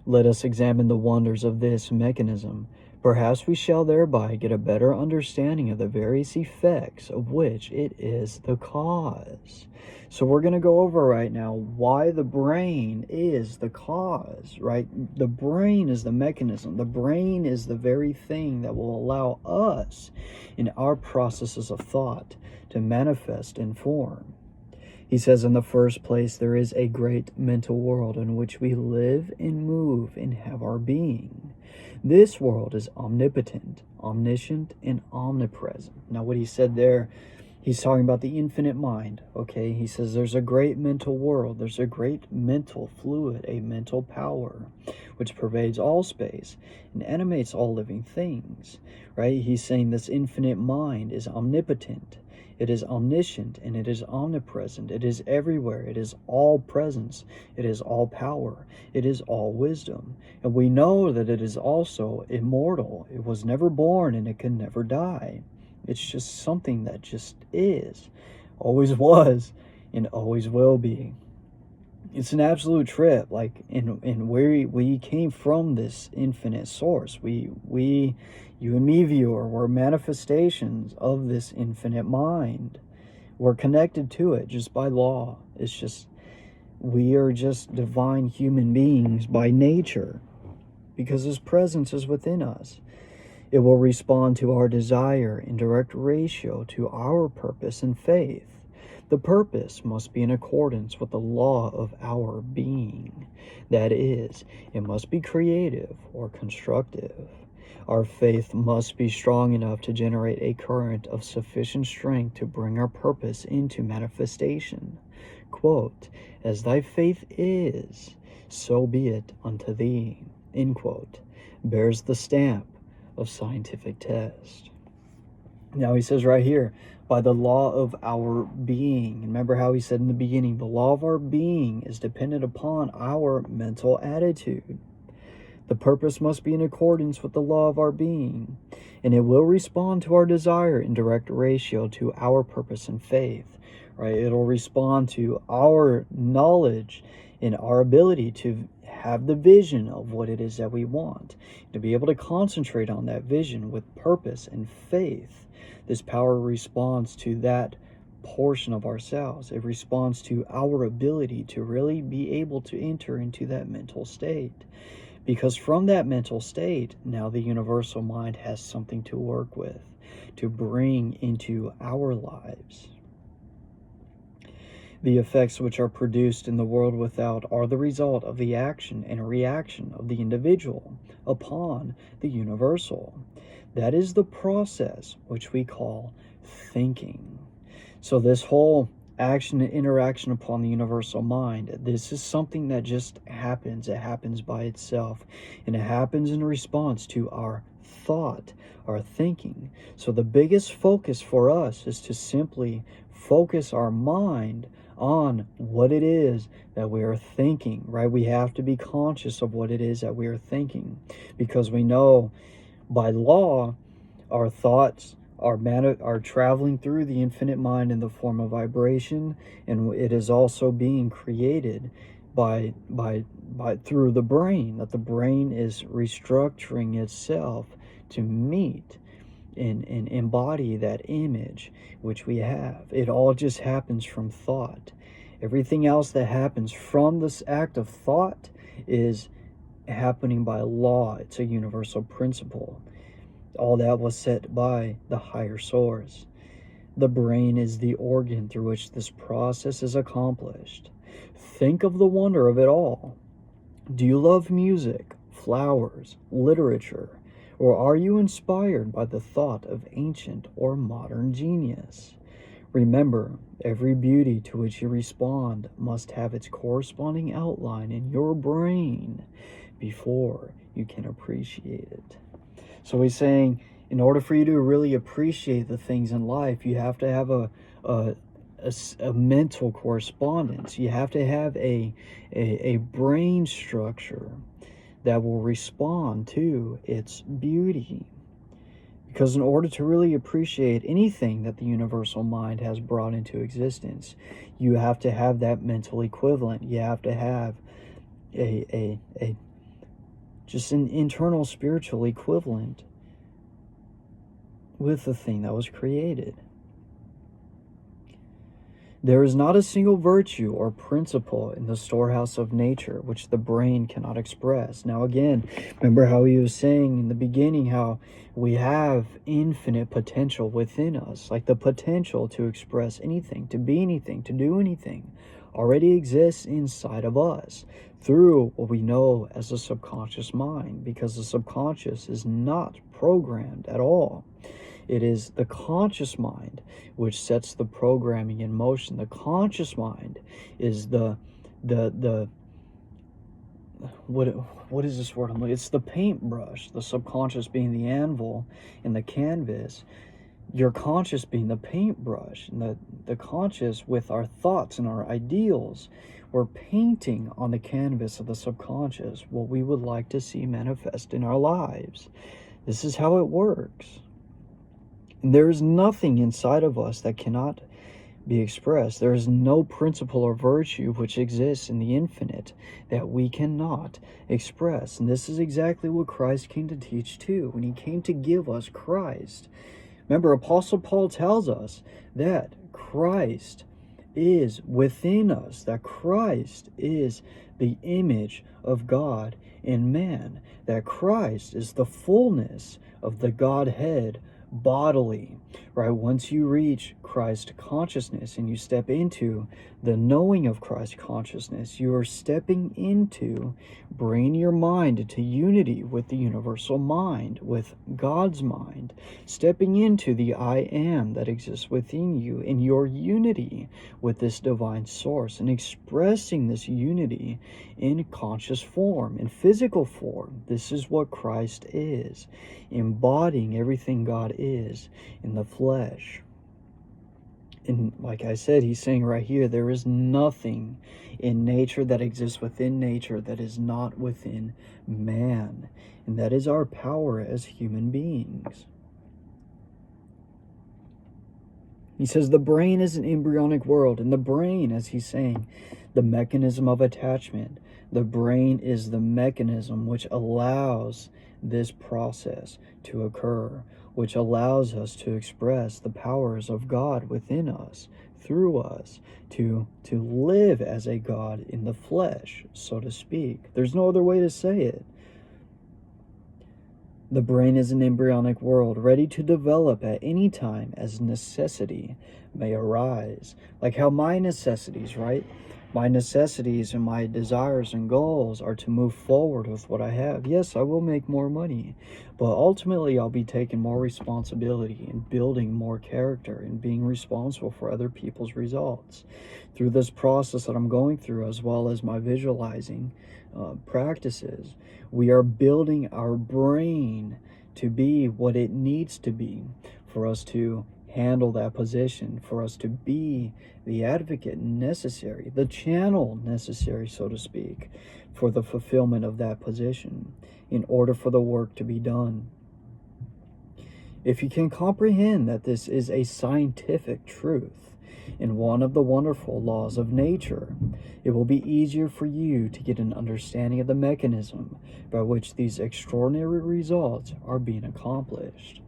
Let us examine the wonders of this mechanism. Perhaps we shall thereby get a better understanding of the various effects of which it is the cause. So we're going to go over right now why the brain is the cause, right? The brain is the mechanism. The brain is the very thing that will allow us in our processes of thought to manifest in form. He says, in the first place, there is a great mental world in which we live and move and have our being. This world is omnipotent, omniscient, and omnipresent. Now, what he said there, he's talking about the infinite mind, okay? He says there's a great mental world. There's a great mental fluid, a mental power, which pervades all space and animates all living things, right? He's saying this infinite mind is omnipotent. It is omniscient, and it is omnipresent. It is everywhere. It is all presence. It is all power. It is all wisdom. And we know that it is also immortal. It was never born, and it can never die. It's just something that just is, always was, and always will be. It's an absolute trip, like in where we came from, this infinite source. You and me, viewer, we're manifestations of this infinite mind. We're connected to it just by law. It's just, we are just divine human beings by nature because His presence is within us. It will respond to our desire in direct ratio to our purpose and faith. The purpose must be in accordance with the law of our being. That is, it must be creative or constructive. Our faith must be strong enough to generate a current of sufficient strength to bring our purpose into manifestation. Quote, as thy faith is, so be it unto thee, end quote, bears the stamp of scientific test. Now he says right here, by the law of our being. Remember how he said in the beginning, the law of our being is dependent upon our mental attitude. The purpose must be in accordance with the law of our being, and it will respond to our desire in direct ratio to our purpose and faith, right? It'll respond to our knowledge and our ability to have the vision of what it is that we want, to be able to concentrate on that vision with purpose and faith. This power responds to that portion of ourselves. It responds to our ability to really be able to enter into that mental state. Because from that mental state, now the universal mind has something to work with, to bring into our lives. The effects which are produced in the world without are the result of the action and reaction of the individual upon the universal. That is the process which we call thinking. So this whole action and interaction upon the universal mind, this is something that just happens. It happens by itself, and it happens in response to our thought, our thinking. So the biggest focus for us is to simply focus our mind on what it is that we are thinking, right? We have to be conscious of what it is that we are thinking, because we know by law our thoughts are traveling through the infinite mind in the form of vibration, and it is also being created by through the brain, that the brain is restructuring itself to meet and embody that image which we have. It all just happens from thought. Everything else that happens from this act of thought is happening by law. It's a universal principle. All that was set by the higher source. The brain is the organ through which this process is accomplished. Think of the wonder of it all. Do you love music, flowers, literature, or are you inspired by the thought of ancient or modern genius? Remember, every beauty to which you respond must have its corresponding outline in your brain before you can appreciate it. So he's saying, in order for you to really appreciate the things in life, you have to have a mental correspondence. You have to have a brain structure that will respond to its beauty. Because in order to really appreciate anything that the universal mind has brought into existence, you have to have that mental equivalent. You have to have just an internal spiritual equivalent with the thing that was created. There is not a single virtue or principle in the storehouse of nature which the brain cannot express. Now again, remember how he was saying in the beginning how we have infinite potential within us, like the potential to express anything, to be anything, to do anything, already exists inside of us through what we know as the subconscious mind, because the subconscious is not programmed at all. It is the conscious mind which sets the programming in motion. The conscious mind is what is this word? It's the paintbrush, the subconscious being the anvil and the canvas, your conscious being the paintbrush, and the conscious with our thoughts and our ideals. We're painting on the canvas of the subconscious what we would like to see manifest in our lives. This is how it works. And there is nothing inside of us that cannot be expressed. There is no principle or virtue which exists in the infinite that we cannot express. And this is exactly what Christ came to teach too, when he came to give us Christ. Remember, Apostle Paul tells us that Christ is within us, that Christ is the image of God in man, that Christ is the fullness of the Godhead bodily, right? Once you reach Christ consciousness and you step into the knowing of Christ consciousness, you are stepping into bringing your mind into unity with the universal mind, with God's mind, stepping into the I am that exists within you in your unity with this divine source, and expressing this unity in conscious form, in physical form. This is what Christ is, embodying everything God is in the flesh. And like I said, he's saying right here, there is nothing in nature that exists within nature that is not within man. And that is our power as human beings. He says the brain is an embryonic world, and the brain, as he's saying, the mechanism of attachment. The brain is the mechanism which allows this process to occur, which allows us to express the powers of God within us, through us, to live as a God in the flesh, so to speak. There's no other way to say it. The brain is an embryonic world, ready to develop at any time as necessity may arise. Like how my necessities, right? My necessities and my desires and goals are to move forward with what I have. Yes, I will make more money, but ultimately I'll be taking more responsibility and building more character and being responsible for other people's results. Through this process that I'm going through, as well as my visualizing practices, we are building our brain to be what it needs to be for us to handle that position, for us to be the advocate necessary, the channel necessary, so to speak, for the fulfillment of that position in order for the work to be done. If you can comprehend that this is a scientific truth and one of the wonderful laws of nature, it will be easier for you to get an understanding of the mechanism by which these extraordinary results are being accomplished.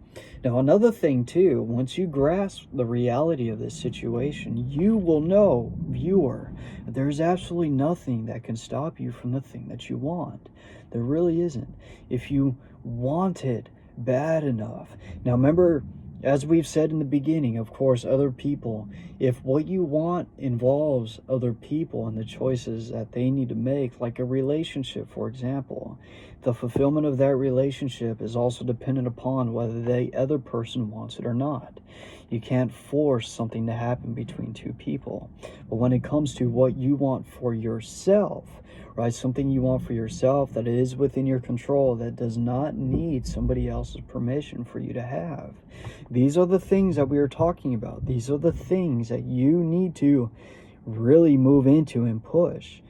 Now, another thing too, once you grasp the reality of this situation, you will know, viewer, that there's absolutely nothing that can stop you from the thing that you want. There really isn't. If you want it bad enough. Now, remember, as we've said in the beginning, of course, other people, if what you want involves other people and the choices that they need to make, like a relationship, for example, the fulfillment of that relationship is also dependent upon whether the other person wants it or not. You can't force something to happen between two people. But when it comes to what you want for yourself, right, something you want for yourself that is within your control, that does not need somebody else's permission for you to have. These are the things that we are talking about. These are the things that you need to really move into and push.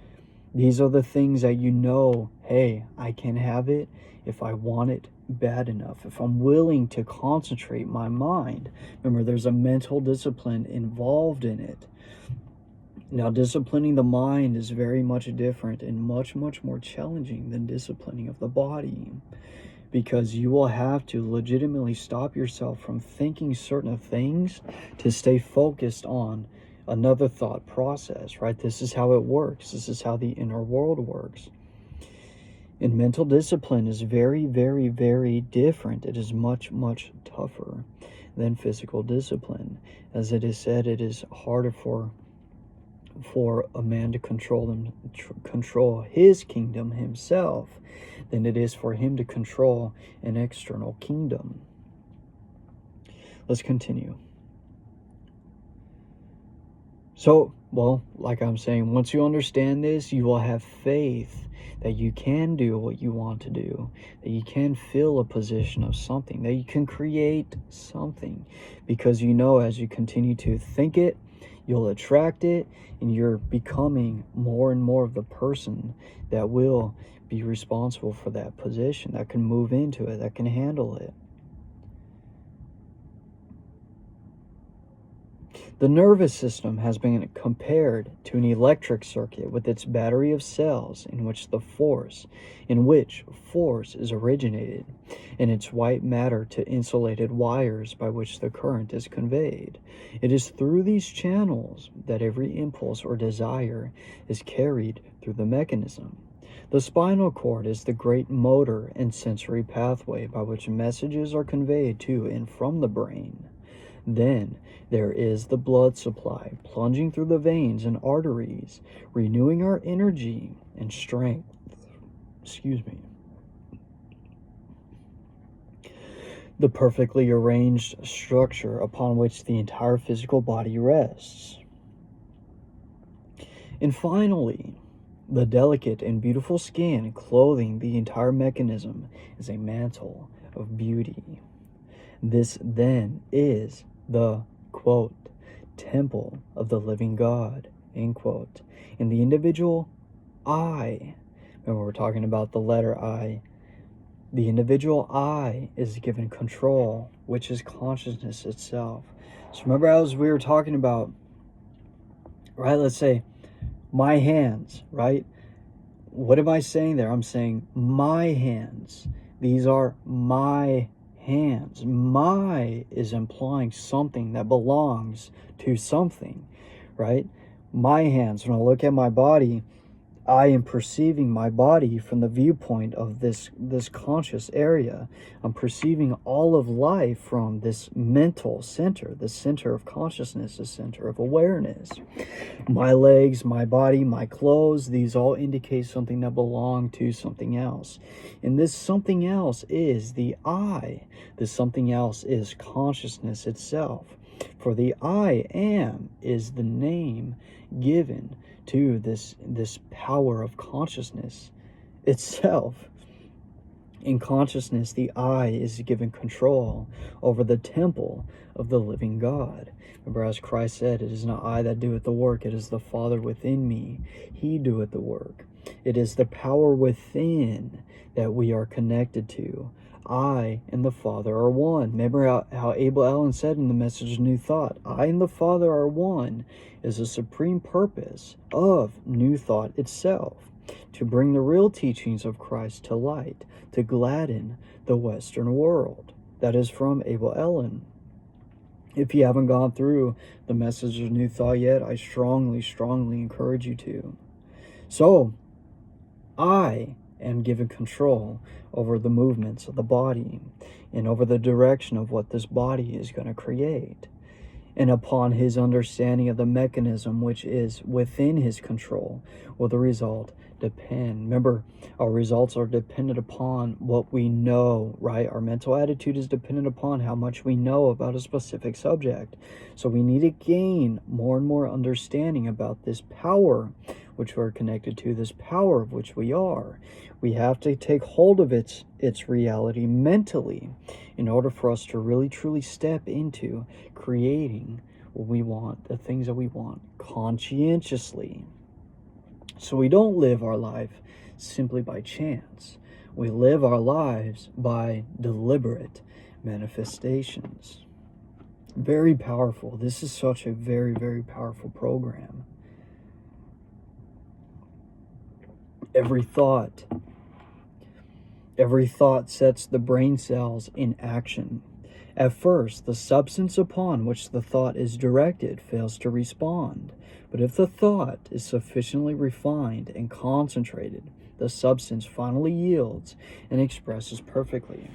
These are the things that you know, hey, I can have it if I want it bad enough, if I'm willing to concentrate my mind. Remember, there's a mental discipline involved in it. Now, disciplining the mind is very much different and much, much more challenging than disciplining of the body, because you will have to legitimately stop yourself from thinking certain things to stay focused on another thought process, right? This is how it works. This is how the inner world works. And mental discipline is very, very, very different. It is much, much tougher than physical discipline. As it is said, it is harder for a man to control his kingdom himself than it is for him to control an external kingdom. Let's continue. So, well, like I'm saying, once you understand this, you will have faith that you can do what you want to do, that you can fill a position of something, that you can create something, because you know as you continue to think it, you'll attract it, and you're becoming more and more of the person that will be responsible for that position, that can move into it, that can handle it. The nervous system has been compared to an electric circuit with its battery of cells in which force is originated, and its white matter to insulated wires by which the current is conveyed. It is through these channels that every impulse or desire is carried through the mechanism. The spinal cord is the great motor and sensory pathway by which messages are conveyed to and from the brain. Then there is the blood supply plunging through the veins and arteries, renewing our energy and strength. The perfectly arranged structure upon which the entire physical body rests. And finally, the delicate and beautiful skin clothing the entire mechanism is a mantle of beauty. This then is the, quote, temple of the living God, end quote. In the individual I, remember we're talking about the letter I, the individual I is given control, which is consciousness itself. So remember, as we were talking about, right, let's say my hands, right? What am I saying there? I'm saying my hands. These are my hands. My is implying something that belongs to something, right? My hands, when I look at my body, I am perceiving my body from the viewpoint of this conscious area. I'm perceiving all of life from this mental center, the center of consciousness, the center of awareness. My legs, my body, my clothes, these all indicate something that belong to something else. And this something else is the I. This something else is consciousness itself. For the I am is the name given to this power of consciousness itself. In consciousness, the I is given control over the temple of the living God. Remember, as Christ said, it is not I that doeth the work, it is the Father within me. He doeth the work. It is the power within that we are connected to. I and the Father are one. Remember how Abel Allen said in the Message of New Thought, I and the Father are one is the supreme purpose of New Thought itself, to bring the real teachings of Christ to light, to gladden the Western world. That is from Abel Allen. If you haven't gone through the Message of New Thought yet, I strongly, strongly encourage you to. So, I am given control over the movements of the body and over the direction of what this body is going to create. And upon his understanding of the mechanism which is within his control will the result depend. Remember, our results are dependent upon what we know, right? Our mental attitude is dependent upon how much we know about a specific subject. So we need to gain more and more understanding about this power which we're connected to, this power of which we are. We have to take hold of its reality mentally in order for us to really truly step into creating what we want, the things that we want, conscientiously. So we don't live our life simply by chance. We live our lives by deliberate manifestations. Very powerful. This is such a very, very powerful program. Every thought sets the brain cells in action. At first, the substance upon which the thought is directed fails to respond. But if the thought is sufficiently refined and concentrated, the substance finally yields and expresses perfectly.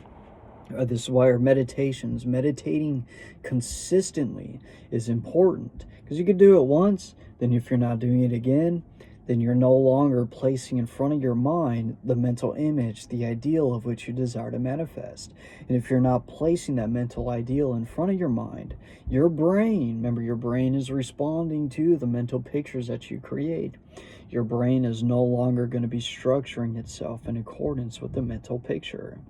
This is why our meditating consistently is important. Because you can do it once, then if you're not doing it again, then you're no longer placing in front of your mind the mental image, the ideal of which you desire to manifest. And if you're not placing that mental ideal in front of your mind, your brain, remember, your brain is responding to the mental pictures that you create. Your brain is no longer going to be structuring itself in accordance with the mental picture.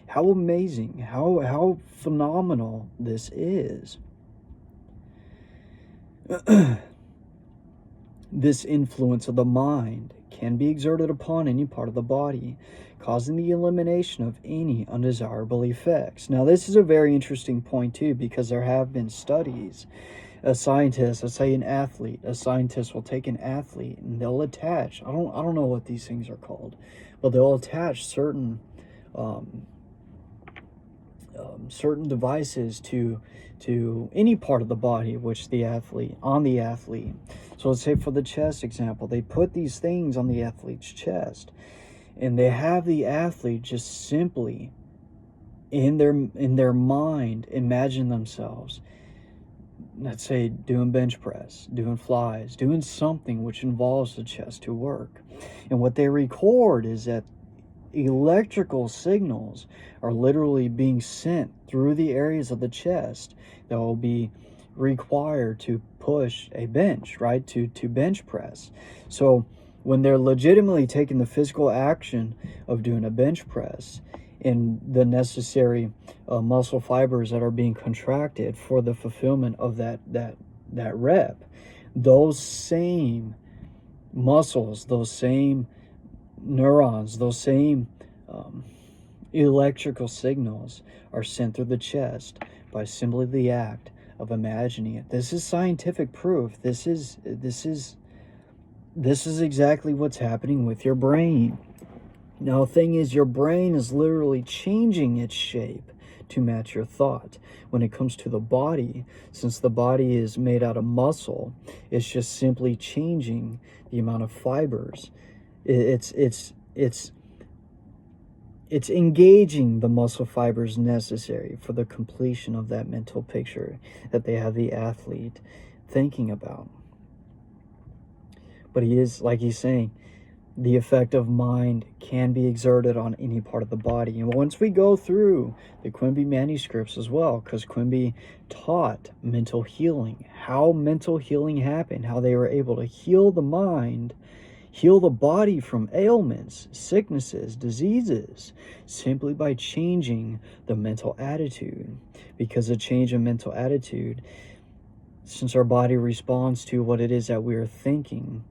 How amazing, how phenomenal this is. This influence of the mind can be exerted upon any part of the body, causing the elimination of any undesirable effects. Now, this is a very interesting point too, because there have been studies. A scientist, let's say an athlete, a scientist will take an athlete and they'll attach, I don't know what these things are called, but they'll attach certain devices to any part of the body which the athlete. So let's say for the chest example, they put these things on the athlete's chest and they have the athlete just simply in their mind imagine themselves, let's say, doing bench press, doing flies, doing something which involves the chest to work. And what they record is that electrical signals are literally being sent through the areas of the chest that will be required to push a bench, right? To bench press. So when they're legitimately taking the physical action of doing a bench press and the necessary muscle fibers that are being contracted for the fulfillment of that rep, those same muscles, those same neurons, those same electrical signals are sent through the chest by simply the act of imagining it. This is scientific proof. This is exactly what's happening with your brain. Now, the thing is, your brain is literally changing its shape to match your thought. When it comes to the body, since the body is made out of muscle, it's just simply changing the amount of fibers. It's engaging the muscle fibers necessary for the completion of that mental picture that they have the athlete thinking about. But he is, like he's saying, the effect of mind can be exerted on any part of the body. And once we go through the Quimby manuscripts as well, because Quimby taught mental healing, how mental healing happened, how they were able to heal the mind, heal the body from ailments, sicknesses, diseases, simply by changing the mental attitude. Because a change in mental attitude, since our body responds to what it is that we are thinking,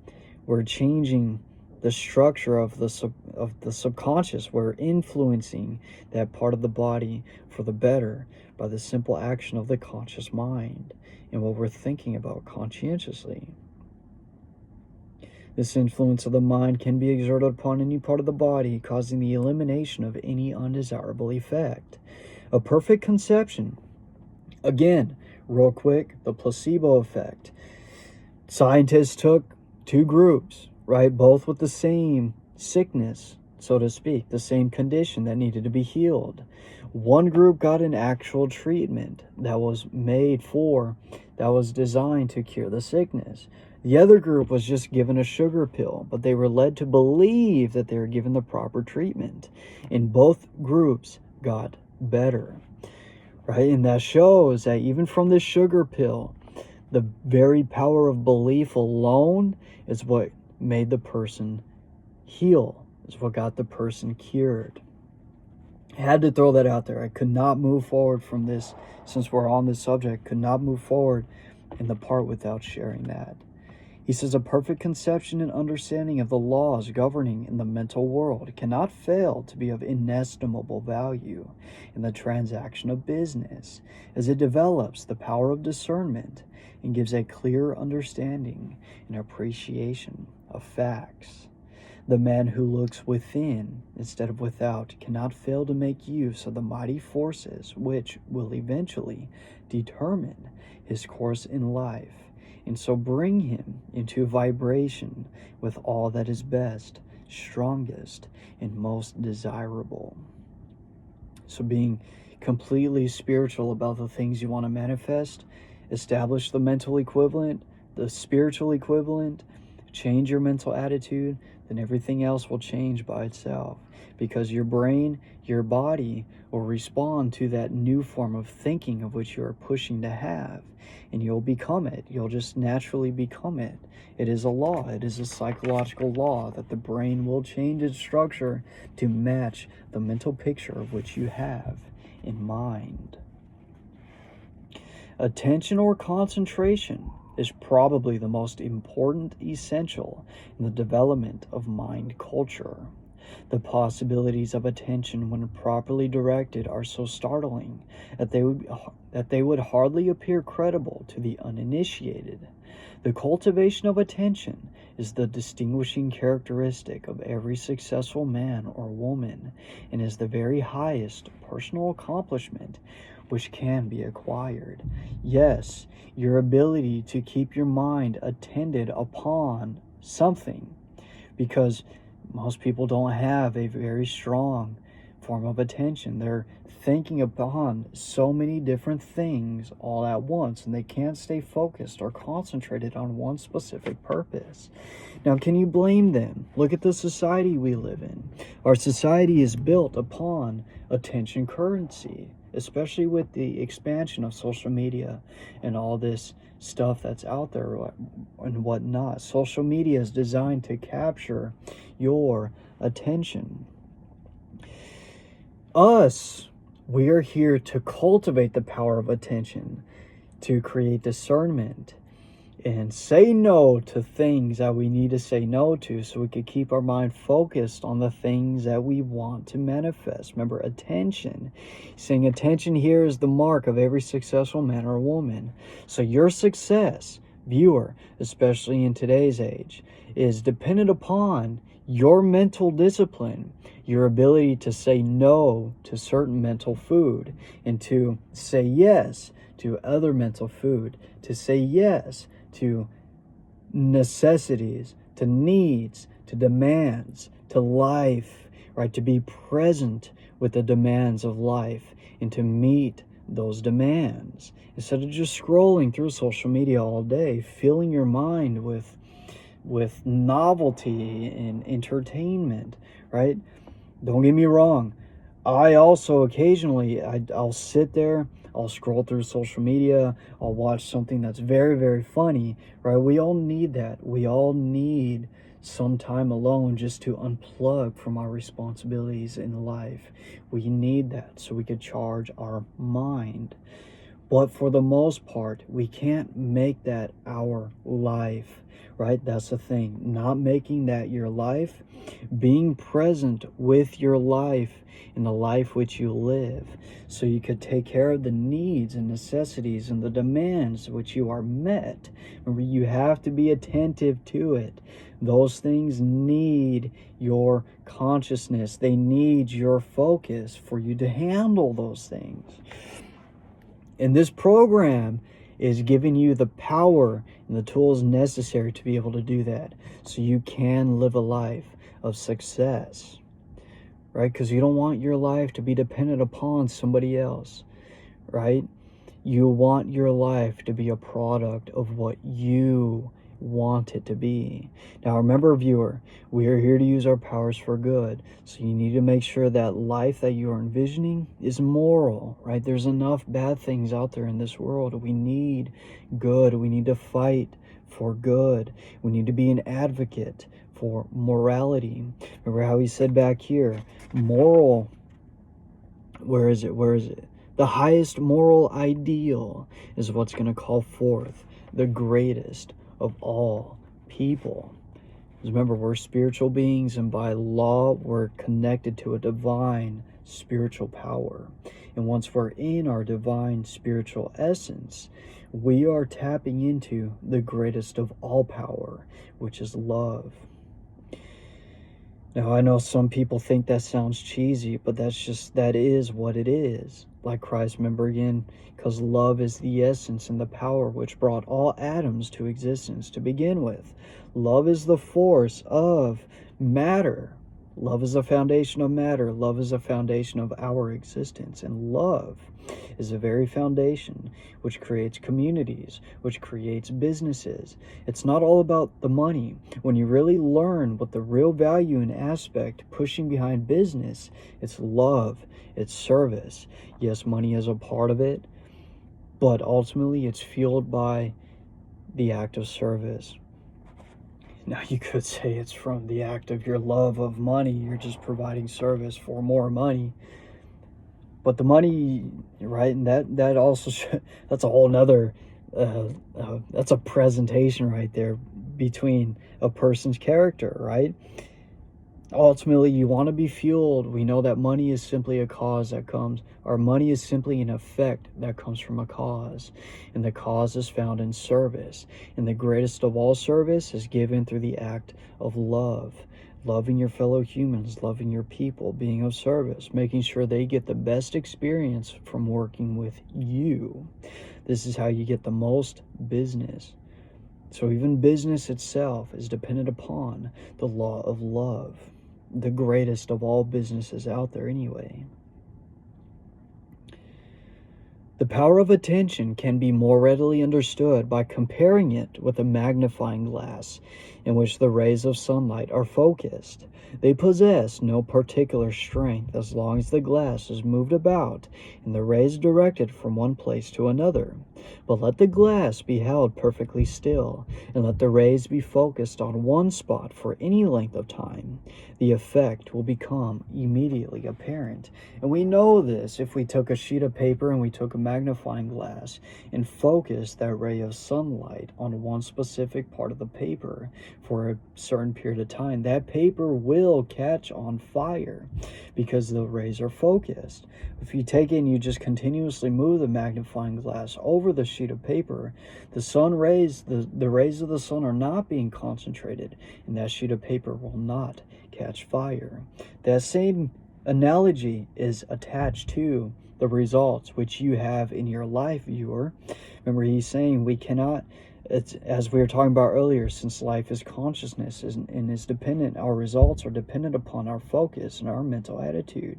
we're changing the structure of the subconscious. We're influencing that part of the body for the better by the simple action of the conscious mind and what we're thinking about conscientiously. This influence of the mind can be exerted upon any part of the body, causing the elimination of any undesirable effect. A perfect conception. Again, real quick, the placebo effect. Scientists took two groups, right, both with the same sickness, so to speak, the same condition that needed to be healed. One group got an actual treatment that was designed to cure the sickness. The other group was just given a sugar pill, but they were led to believe that they were given the proper treatment. And both groups got better, right? And that shows that even from this sugar pill, the very power of belief alone is what made the person heal, is what got the person cured. I had to throw that out there. I could not move forward from this, since we're on this subject, could not move forward in the part without sharing that. He says, a perfect conception and understanding of the laws governing in the mental world cannot fail to be of inestimable value in the transaction of business, as it develops the power of discernment and gives a clear understanding and appreciation of facts. The man who looks within instead of without cannot fail to make use of the mighty forces which will eventually determine his course in life, and so bring him into vibration with all that is best, strongest, and most desirable. So being completely spiritual about the things you want to manifest, establish the mental equivalent, the spiritual equivalent, change your mental attitude, then everything else will change by itself. Because your brain, your body will respond to that new form of thinking of which you are pushing to have. And you'll become it. You'll just naturally become it. It is a law. It is a psychological law that the brain will change its structure to match the mental picture of which you have in mind. Attention or concentration is probably the most important essential in the development of mind culture. The possibilities of attention when properly directed are so startling that they would hardly appear credible to the uninitiated. The cultivation of attention is the distinguishing characteristic of every successful man or woman, and is the very highest personal accomplishment which can be acquired. Yes, your ability to keep your mind attended upon something, because most people don't have a very strong form of attention. They're thinking upon so many different things all at once, and they can't stay focused or concentrated on one specific purpose. Now, can you blame them? Look at the society we live in. Our society is built upon attention currency, especially with the expansion of social media and all this stuff that's out there and whatnot. Social media is designed to capture your attention. We are here to cultivate the power of attention, to create discernment, and say no to things that we need to say no to, so we could keep our mind focused on the things that we want to manifest. Remember, attention. Saying attention here is the mark of every successful man or woman. So your success, viewer, especially in today's age, is dependent upon your mental discipline, your ability to say no to certain mental food, and to say yes to other mental food, to say yes to necessities, to needs, to demands, to life, right? To be present with the demands of life and to meet those demands, instead of just scrolling through social media all day, filling your mind with novelty and entertainment, right? Don't get me wrong. I also occasionally, I'll sit there, I'll scroll through social media, I'll watch something that's very, very funny, right? We all need that. We all need some time alone just to unplug from our responsibilities in life. We need that so we could charge our mind. But for the most part, we can't make that our life, right? That's the thing. Not making that your life, being present with your life in the life which you live, so you could take care of the needs and necessities and the demands which you are met. Remember, you have to be attentive to it. Those things need your consciousness. They need your focus for you to handle those things. And this program is giving you the power and the tools necessary to be able to do that, so you can live a life of success, right? Because you don't want your life to be dependent upon somebody else, right? You want your life to be a product of what you want it to be. Now remember, viewer, we are here to use our powers for good, so you need to make sure that life that you are envisioning is moral, right? There's enough bad things out there in this world. We need good. We need to fight for good. We need to be an advocate for morality. Remember how he said back here, moral, where is it? The highest moral ideal is what's going to call forth the greatest of all people. Because remember, we're spiritual beings, and by law we're connected to a divine spiritual power. And once we're in our divine spiritual essence, we are tapping into the greatest of all power, which is love. Now, I know some people think that sounds cheesy, but that is what it is. Like Christ, remember again, because love is the essence and the power which brought all atoms to existence to begin with. Love is the force of matter. Love is the foundation of matter. Love is the foundation of our existence. And love is the very foundation which creates communities, which creates businesses. It's not all about the money. When you really learn what the real value and aspect pushing behind business, it's love, it's service. Yes, money is a part of it, but ultimately it's fueled by the act of service. Now, you could say it's from the act of your love of money. You're just providing service for more money. But the money, right, and that also, that's a whole nother, that's a presentation right there between a person's character, right? Ultimately, you want to be fueled. We know that money is simply a cause that comes, or money is simply an effect that comes from a cause. And the cause is found in service. And the greatest of all service is given through the act of love. Loving your fellow humans, loving your people, being of service, making sure they get the best experience from working with you. This is how you get the most business. So even business itself is dependent upon the law of love, the greatest of all businesses out there anyway. The power of attention can be more readily understood by comparing it with a magnifying glass in which the rays of sunlight are focused. They possess no particular strength as long as the glass is moved about and the rays directed from one place to another. But let the glass be held perfectly still, and let the rays be focused on one spot for any length of time. The effect will become immediately apparent. And we know this if we took a sheet of paper and we took a magnifying glass and focused that ray of sunlight on one specific part of the paper for a certain period of time. That paper will catch on fire because the rays are focused. If you take it and you just continuously move the magnifying glass over the sheet of paper, the sun rays, the rays of the sun are not being concentrated, and that sheet of paper will not catch fire. That same analogy is attached to the results which you have in your life, viewer. Remember, he's saying we cannot, it's, as we were talking about earlier, since life is consciousness and is dependent, our results are dependent upon our focus and our mental attitude.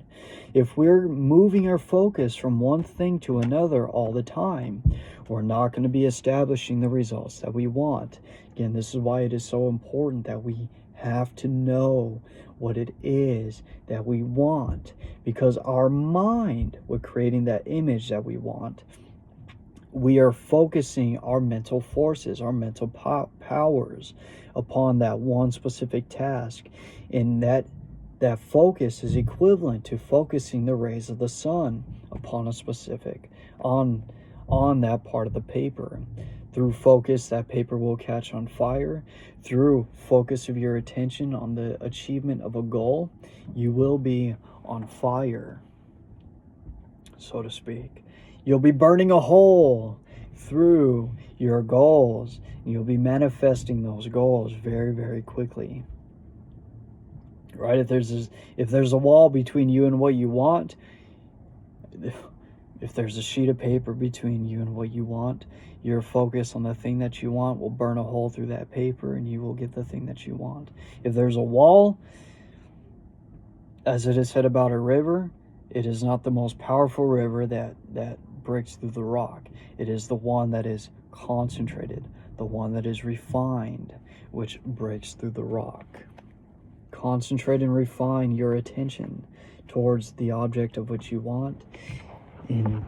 If we're moving our focus from one thing to another all the time, we're not going to be establishing the results that we want. Again, this is why it is so important that we have to know what it is that we want, because our mind, with creating that image that we want, We are focusing our mental forces, our mental powers upon that one specific task. And that focus is equivalent to focusing the rays of the sun upon a specific, on that part of the paper. Through focus, that paper will catch on fire. Through focus of your attention on the achievement of a goal, you will be on fire, so to speak. You'll be burning a hole through your goals. You'll be manifesting those goals very, very quickly. Right? If there's a wall between you and what you want, if there's a sheet of paper between you and what you want, your focus on the thing that you want will burn a hole through that paper and you will get the thing that you want. If there's a wall, as it is said about a river, it is not the most powerful river that breaks through the rock. It is the one that is concentrated, the one that is refined, which breaks through the rock. Concentrate and refine your attention towards the object of which you want, and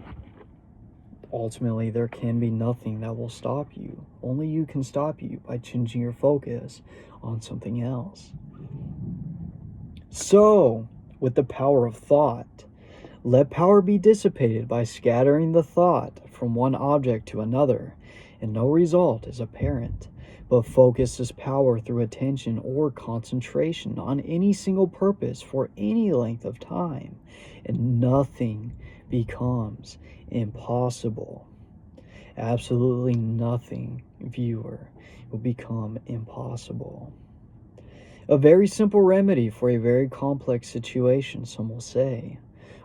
ultimately there can be nothing that will stop you. Only you can stop you by changing your focus on something else. So, with the power of thought, let power be dissipated by scattering the thought from one object to another, and no result is apparent. But focus is power through attention or concentration on any single purpose for any length of time, and nothing becomes impossible. Absolutely nothing, viewer, will become impossible. A very simple remedy for a very complex situation, some will say.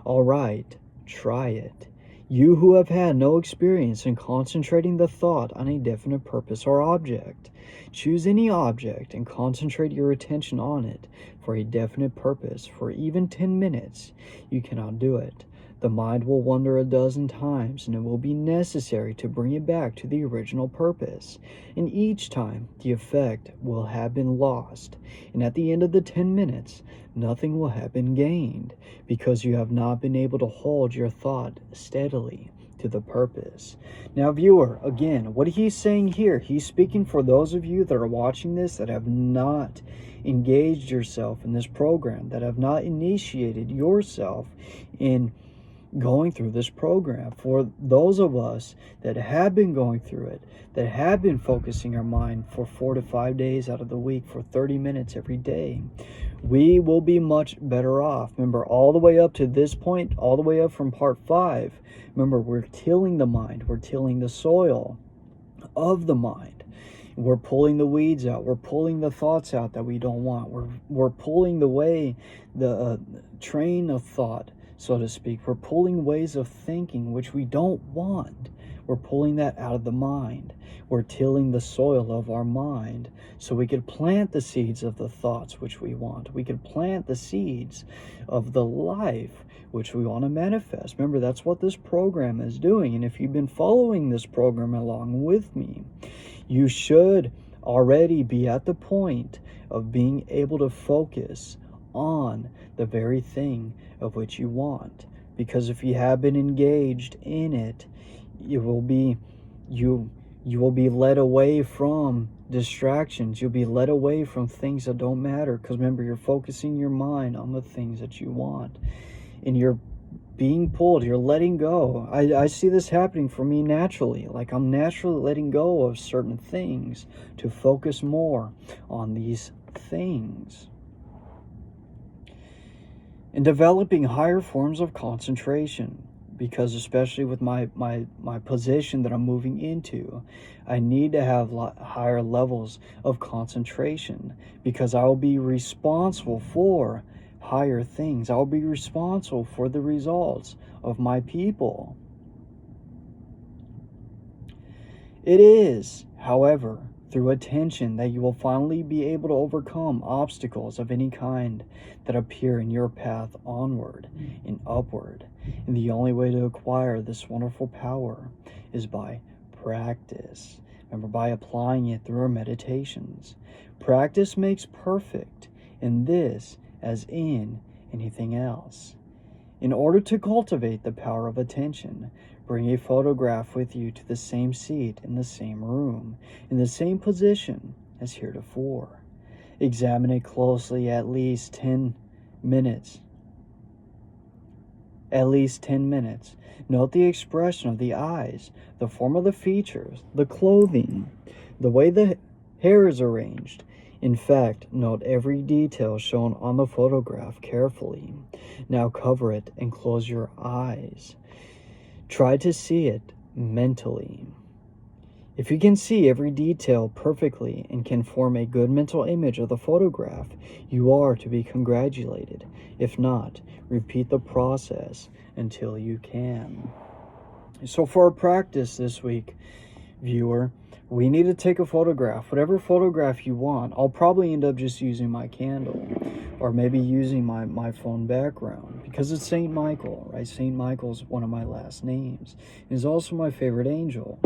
All right, try it. You who have had no experience in concentrating the thought on a definite purpose or object, choose any object and concentrate your attention on it for a definite purpose for even 10 minutes. You cannot do it. The mind will wander a dozen times, and it will be necessary to bring it back to the original purpose. And each time, the effect will have been lost. And at the end of the 10 minutes, nothing will have been gained, because you have not been able to hold your thought steadily to the purpose. Now, viewer, again, what he's saying here, he's speaking for those of you that are watching this that have not engaged yourself in this program, that have not initiated yourself in going through this program. For those of us that have been going through it, that have been focusing our mind for 4 to 5 days out of the week for 30 minutes every day, we will be much better off. Remember, all the way up to this point, all the way up from part 5, remember, we're tilling the mind, we're tilling the soil of the mind. We're pulling the weeds out. We're pulling the thoughts out that we don't want. We're pulling the train of thought, so to speak. We're pulling ways of thinking which we don't want. We're pulling that out of the mind. We're tilling the soil of our mind so we could plant the seeds of the thoughts which we want. We could plant the seeds of the life which we want to manifest. Remember, that's what this program is doing. And if you've been following this program along with me, you should already be at the point of being able to focus on the very thing of which you want. Because if you have been engaged in it, you will be led away from distractions. You'll be led away from things that don't matter. Because remember, you're focusing your mind on the things that you want. And you're being pulled, you're letting go. I see this happening for me naturally. Like, I'm naturally letting go of certain things to focus more on these things. And developing higher forms of concentration, because especially with my position that I'm moving into, I need to have higher levels of concentration, because I will be responsible for higher things. I'll be responsible for the results of my people. It is, however, through attention that you will finally be able to overcome obstacles of any kind that appear in your path onward and upward. And the only way to acquire this wonderful power is by practice. Remember, by applying it through our meditations. Practice makes perfect, in this as in anything else. In order to cultivate the power of attention, bring a photograph with you to the same seat in the same room, in the same position as heretofore. Examine it closely at least 10 minutes. At least 10 minutes. Note the expression of the eyes, the form of the features, the clothing, the way the hair is arranged. In fact, note every detail shown on the photograph carefully. Now cover it and close your eyes. Try to see it mentally. If you can see every detail perfectly and can form a good mental image of the photograph, you are to be congratulated. If not, repeat the process until you can. So for our practice this week, viewer, we need to take a photograph, whatever photograph you want. I'll probably end up just using my candle or maybe using my phone background because it's Saint Michael, right? Saint Michael's one of my last names. He's also my favorite angel.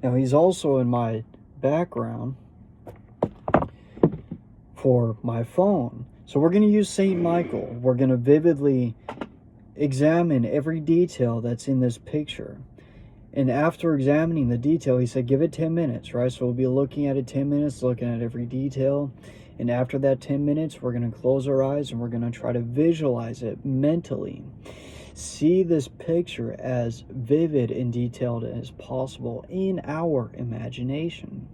Now, he's also in my background for my phone. So we're going to use Saint Michael. We're going to vividly examine every detail that's in this picture. And after examining the detail, he said, give it 10 minutes, right? So we'll be looking at it 10 minutes, looking at every detail. And after that 10 minutes, we're going to close our eyes and we're going to try to visualize it mentally. See this picture as vivid and detailed as possible in our imagination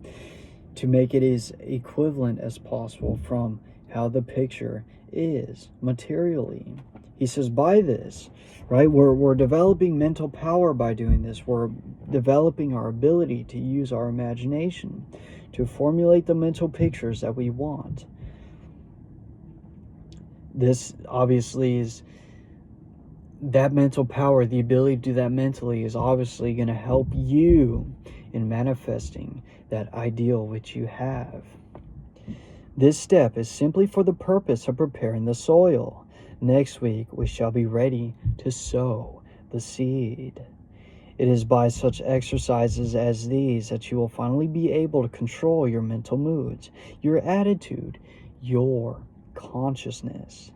to make it as equivalent as possible from how the picture is materially. He says by this, right, we're developing mental power by doing this. We're developing our ability to use our imagination to formulate the mental pictures that we want. This obviously is that mental power, the ability to do that mentally is obviously going to help you in manifesting that ideal which you have. This step is simply for the purpose of preparing the soil. Next week, we shall be ready to sow the seed. It is by such exercises as these that you will finally be able to control your mental moods, your attitude, your consciousness.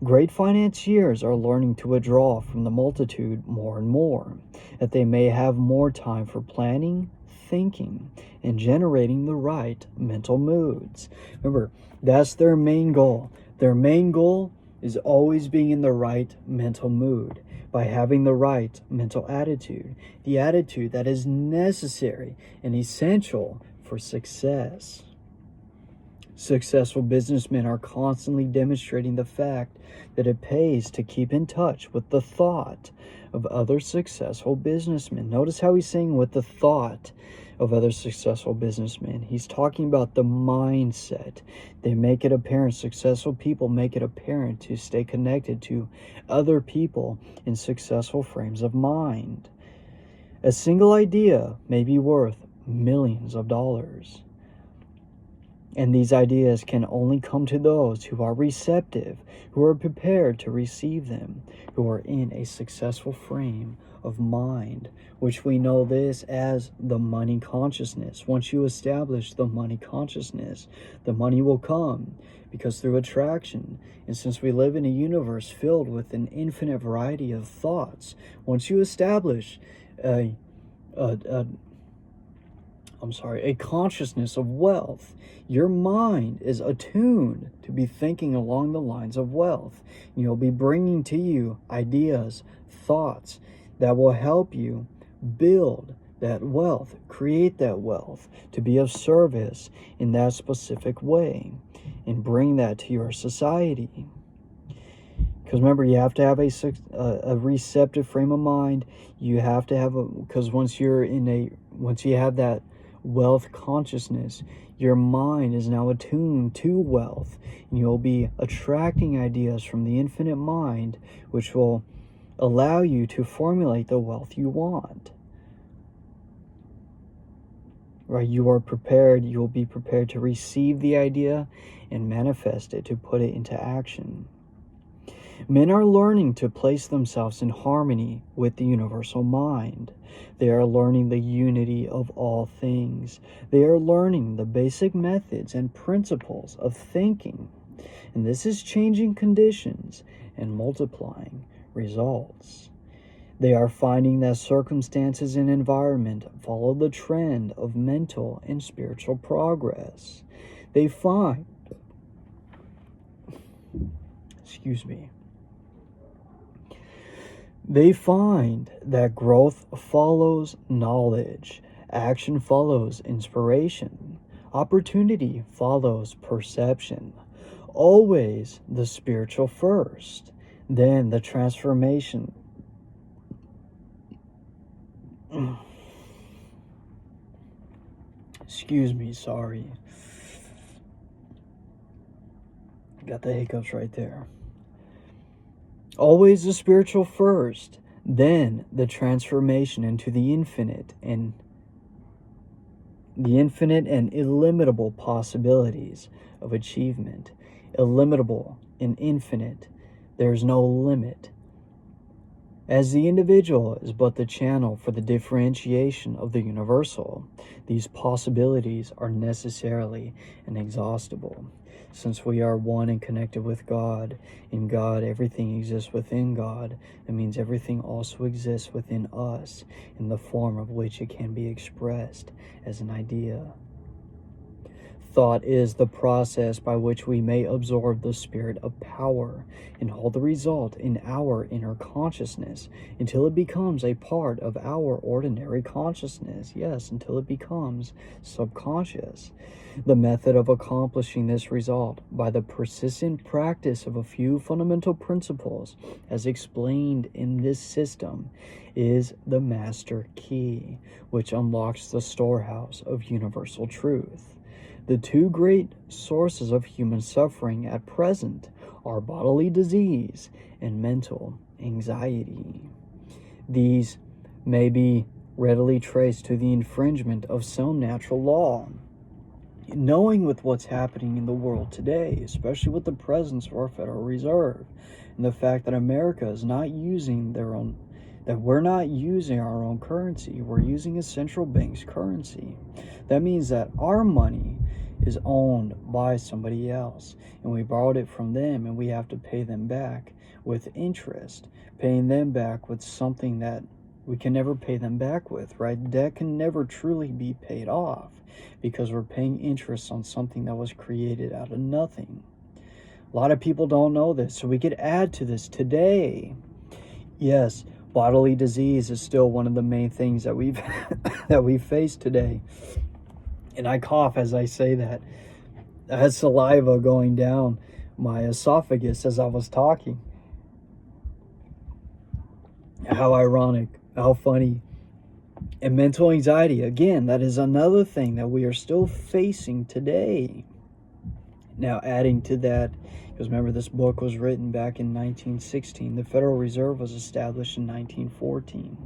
Great financiers are learning to withdraw from the multitude more and more, that they may have more time for planning, thinking, and generating the right mental moods. Remember, that's their main goal. Their main goal is always being in the right mental mood by having the right mental attitude, the attitude that is necessary and essential for success. Successful businessmen are constantly demonstrating the fact that it pays to keep in touch with the thought of other successful businessmen. Notice how he's saying with the thought of other successful businessmen. He's talking about the mindset. They make it apparent, successful people make it apparent to stay connected to other people in successful frames of mind. A single idea may be worth millions of dollars. And these ideas can only come to those who are receptive, who are prepared to receive them, who are in a successful frame of mind, which we know this as the money consciousness. Once you establish the money consciousness, the money will come because through attraction. And since we live in a universe filled with an infinite variety of thoughts, once you establish a consciousness of wealth, your mind is attuned to be thinking along the lines of wealth. You'll be bringing to you ideas, thoughts that will help you build that wealth, create that wealth, to be of service in that specific way, and bring that to your society. Because remember, you have to have a receptive frame of mind. You have to have because once you have that wealth consciousness, your mind is now attuned to wealth, and you'll be attracting ideas from the infinite mind, which will allow you to formulate the wealth you want. Right? You are prepared, you'll be prepared to receive the idea and manifest it, to put it into action. Men are learning to place themselves in harmony with the universal mind. They are learning the unity of all things. They are learning the basic methods and principles of thinking. And this is changing conditions and multiplying results. They are finding that circumstances and environment follow the trend of mental and spiritual progress. They find, they find that growth follows knowledge, action follows inspiration, opportunity follows perception. Always the spiritual first, then the transformation. Sorry. Got the hiccups right there. Always the spiritual first, then the transformation into the infinite and illimitable possibilities of achievement. Illimitable and infinite. There's no limit. As the individual is but the channel for the differentiation of the universal, these possibilities are necessarily inexhaustible. Since we are one and connected with God, in God everything exists within God, that means everything also exists within us in the form of which it can be expressed as an idea. Thought is the process by which we may absorb the spirit of power and hold the result in our inner consciousness until it becomes a part of our ordinary consciousness. Yes, until it becomes subconscious. The method of accomplishing this result by the persistent practice of a few fundamental principles, as explained in this system, is the master key, which unlocks the storehouse of universal truth. The two great sources of human suffering at present are bodily disease and mental anxiety. These may be readily traced to the infringement of some natural law. Knowing with what's happening in the world today, especially with the presence of our Federal Reserve, and the fact that America is not using we're not using our own currency, we're using a central bank's currency. That means that our money is owned by somebody else, and we borrowed it from them, and we have to pay them back with interest, paying them back with something that we can never pay them back with, right? Debt can never truly be paid off because we're paying interest on something that was created out of nothing. A lot of people don't know this, so we could add to this today. Yes, bodily disease is still one of the main things that we've that we face today. And I cough as I say that. I had saliva going down my esophagus as I was talking. How ironic, how funny. And mental anxiety, again, that is another thing that we are still facing today. Now, adding to that, because remember, this book was written back in 1916. The Federal Reserve was established in 1914.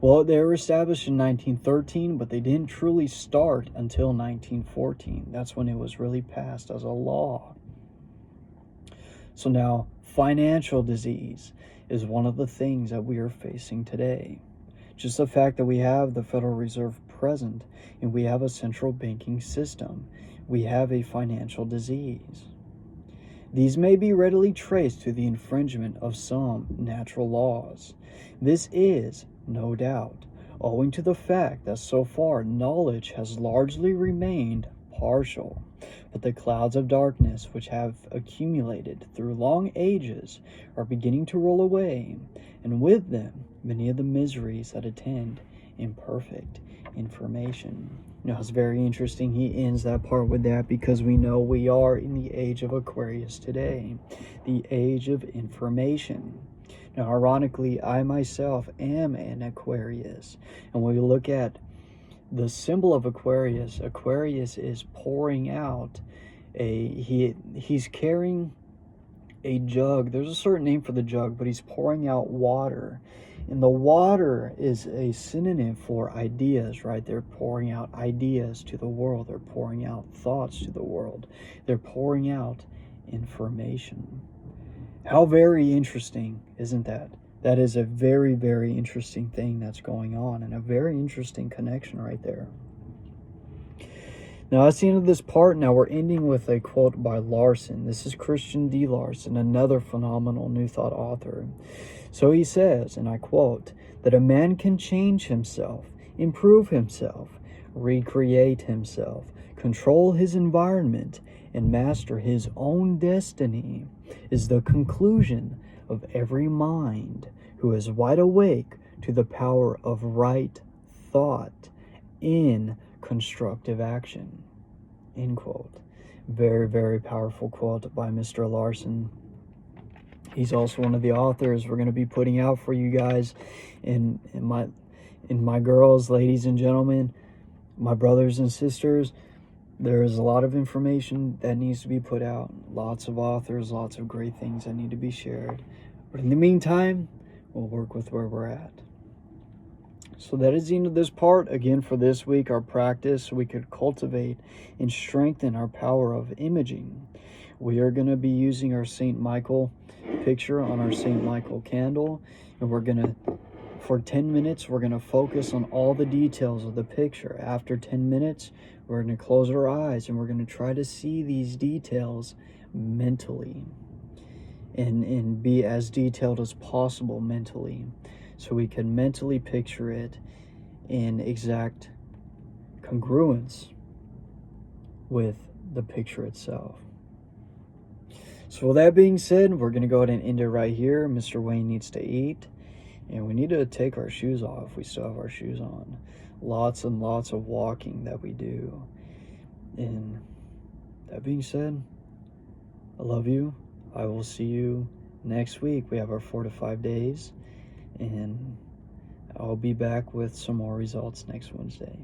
Well, they were established in 1913, but they didn't truly start until 1914. That's when it was really passed as a law. So now, financial disease is one of the things that we are facing today. Just the fact that we have the Federal Reserve present and we have a central banking system, we have a financial disease. These may be readily traced to the infringement of some natural laws. This is, no doubt, owing to the fact that so far knowledge has largely remained partial, but the clouds of darkness which have accumulated through long ages are beginning to roll away, and with them many of the miseries that attend imperfect information. You know, it's very interesting he ends that part with that, because we know we are in the age of Aquarius today, the age of information. Now, ironically, I myself am an Aquarius, and when we look at the symbol of Aquarius, Aquarius is pouring out he's carrying a jug. There's a certain name for the jug, but he's pouring out water. And the water is a synonym for ideas, right? They're pouring out ideas to the world. They're pouring out thoughts to the world. They're pouring out information. How very interesting, isn't that? That is a very, very interesting thing that's going on, and a very interesting connection right there. Now, that's the end of this part. Now, we're ending with a quote by Larson. This is Christian D. Larson, another phenomenal New Thought author. So he says, and I quote, that a man can change himself, improve himself, recreate himself, control his environment, and master his own destiny is the conclusion of every mind who is wide awake to the power of right thought in constructive action. End quote. Very, very powerful quote by Mr. Larson. He's also one of the authors we're going to be putting out for you guys, and my girls, ladies and gentlemen, my brothers and sisters. There's a lot of information that needs to be put out. Lots of authors, lots of great things that need to be shared. But in the meantime, we'll work with where we're at. So that is the end of this part. Again, for this week, our practice, so we could cultivate and strengthen our power of imaging. We are going to be using our St. Michael picture on our St. Michael candle. And we're going to, for 10 minutes, we're going to focus on all the details of the picture. After 10 minutes, we're going to close our eyes and we're going to try to see these details mentally. And be as detailed as possible mentally, so we can mentally picture it in exact congruence with the picture itself. So with that being said, we're going to go ahead and end it right here. Mr. Wayne needs to eat, and we need to take our shoes off. We still have our shoes on. Lots and lots of walking that we do. And that being said, I love you. I will see you next week. We have our 4 to 5 days, and I'll be back with some more results next Wednesday.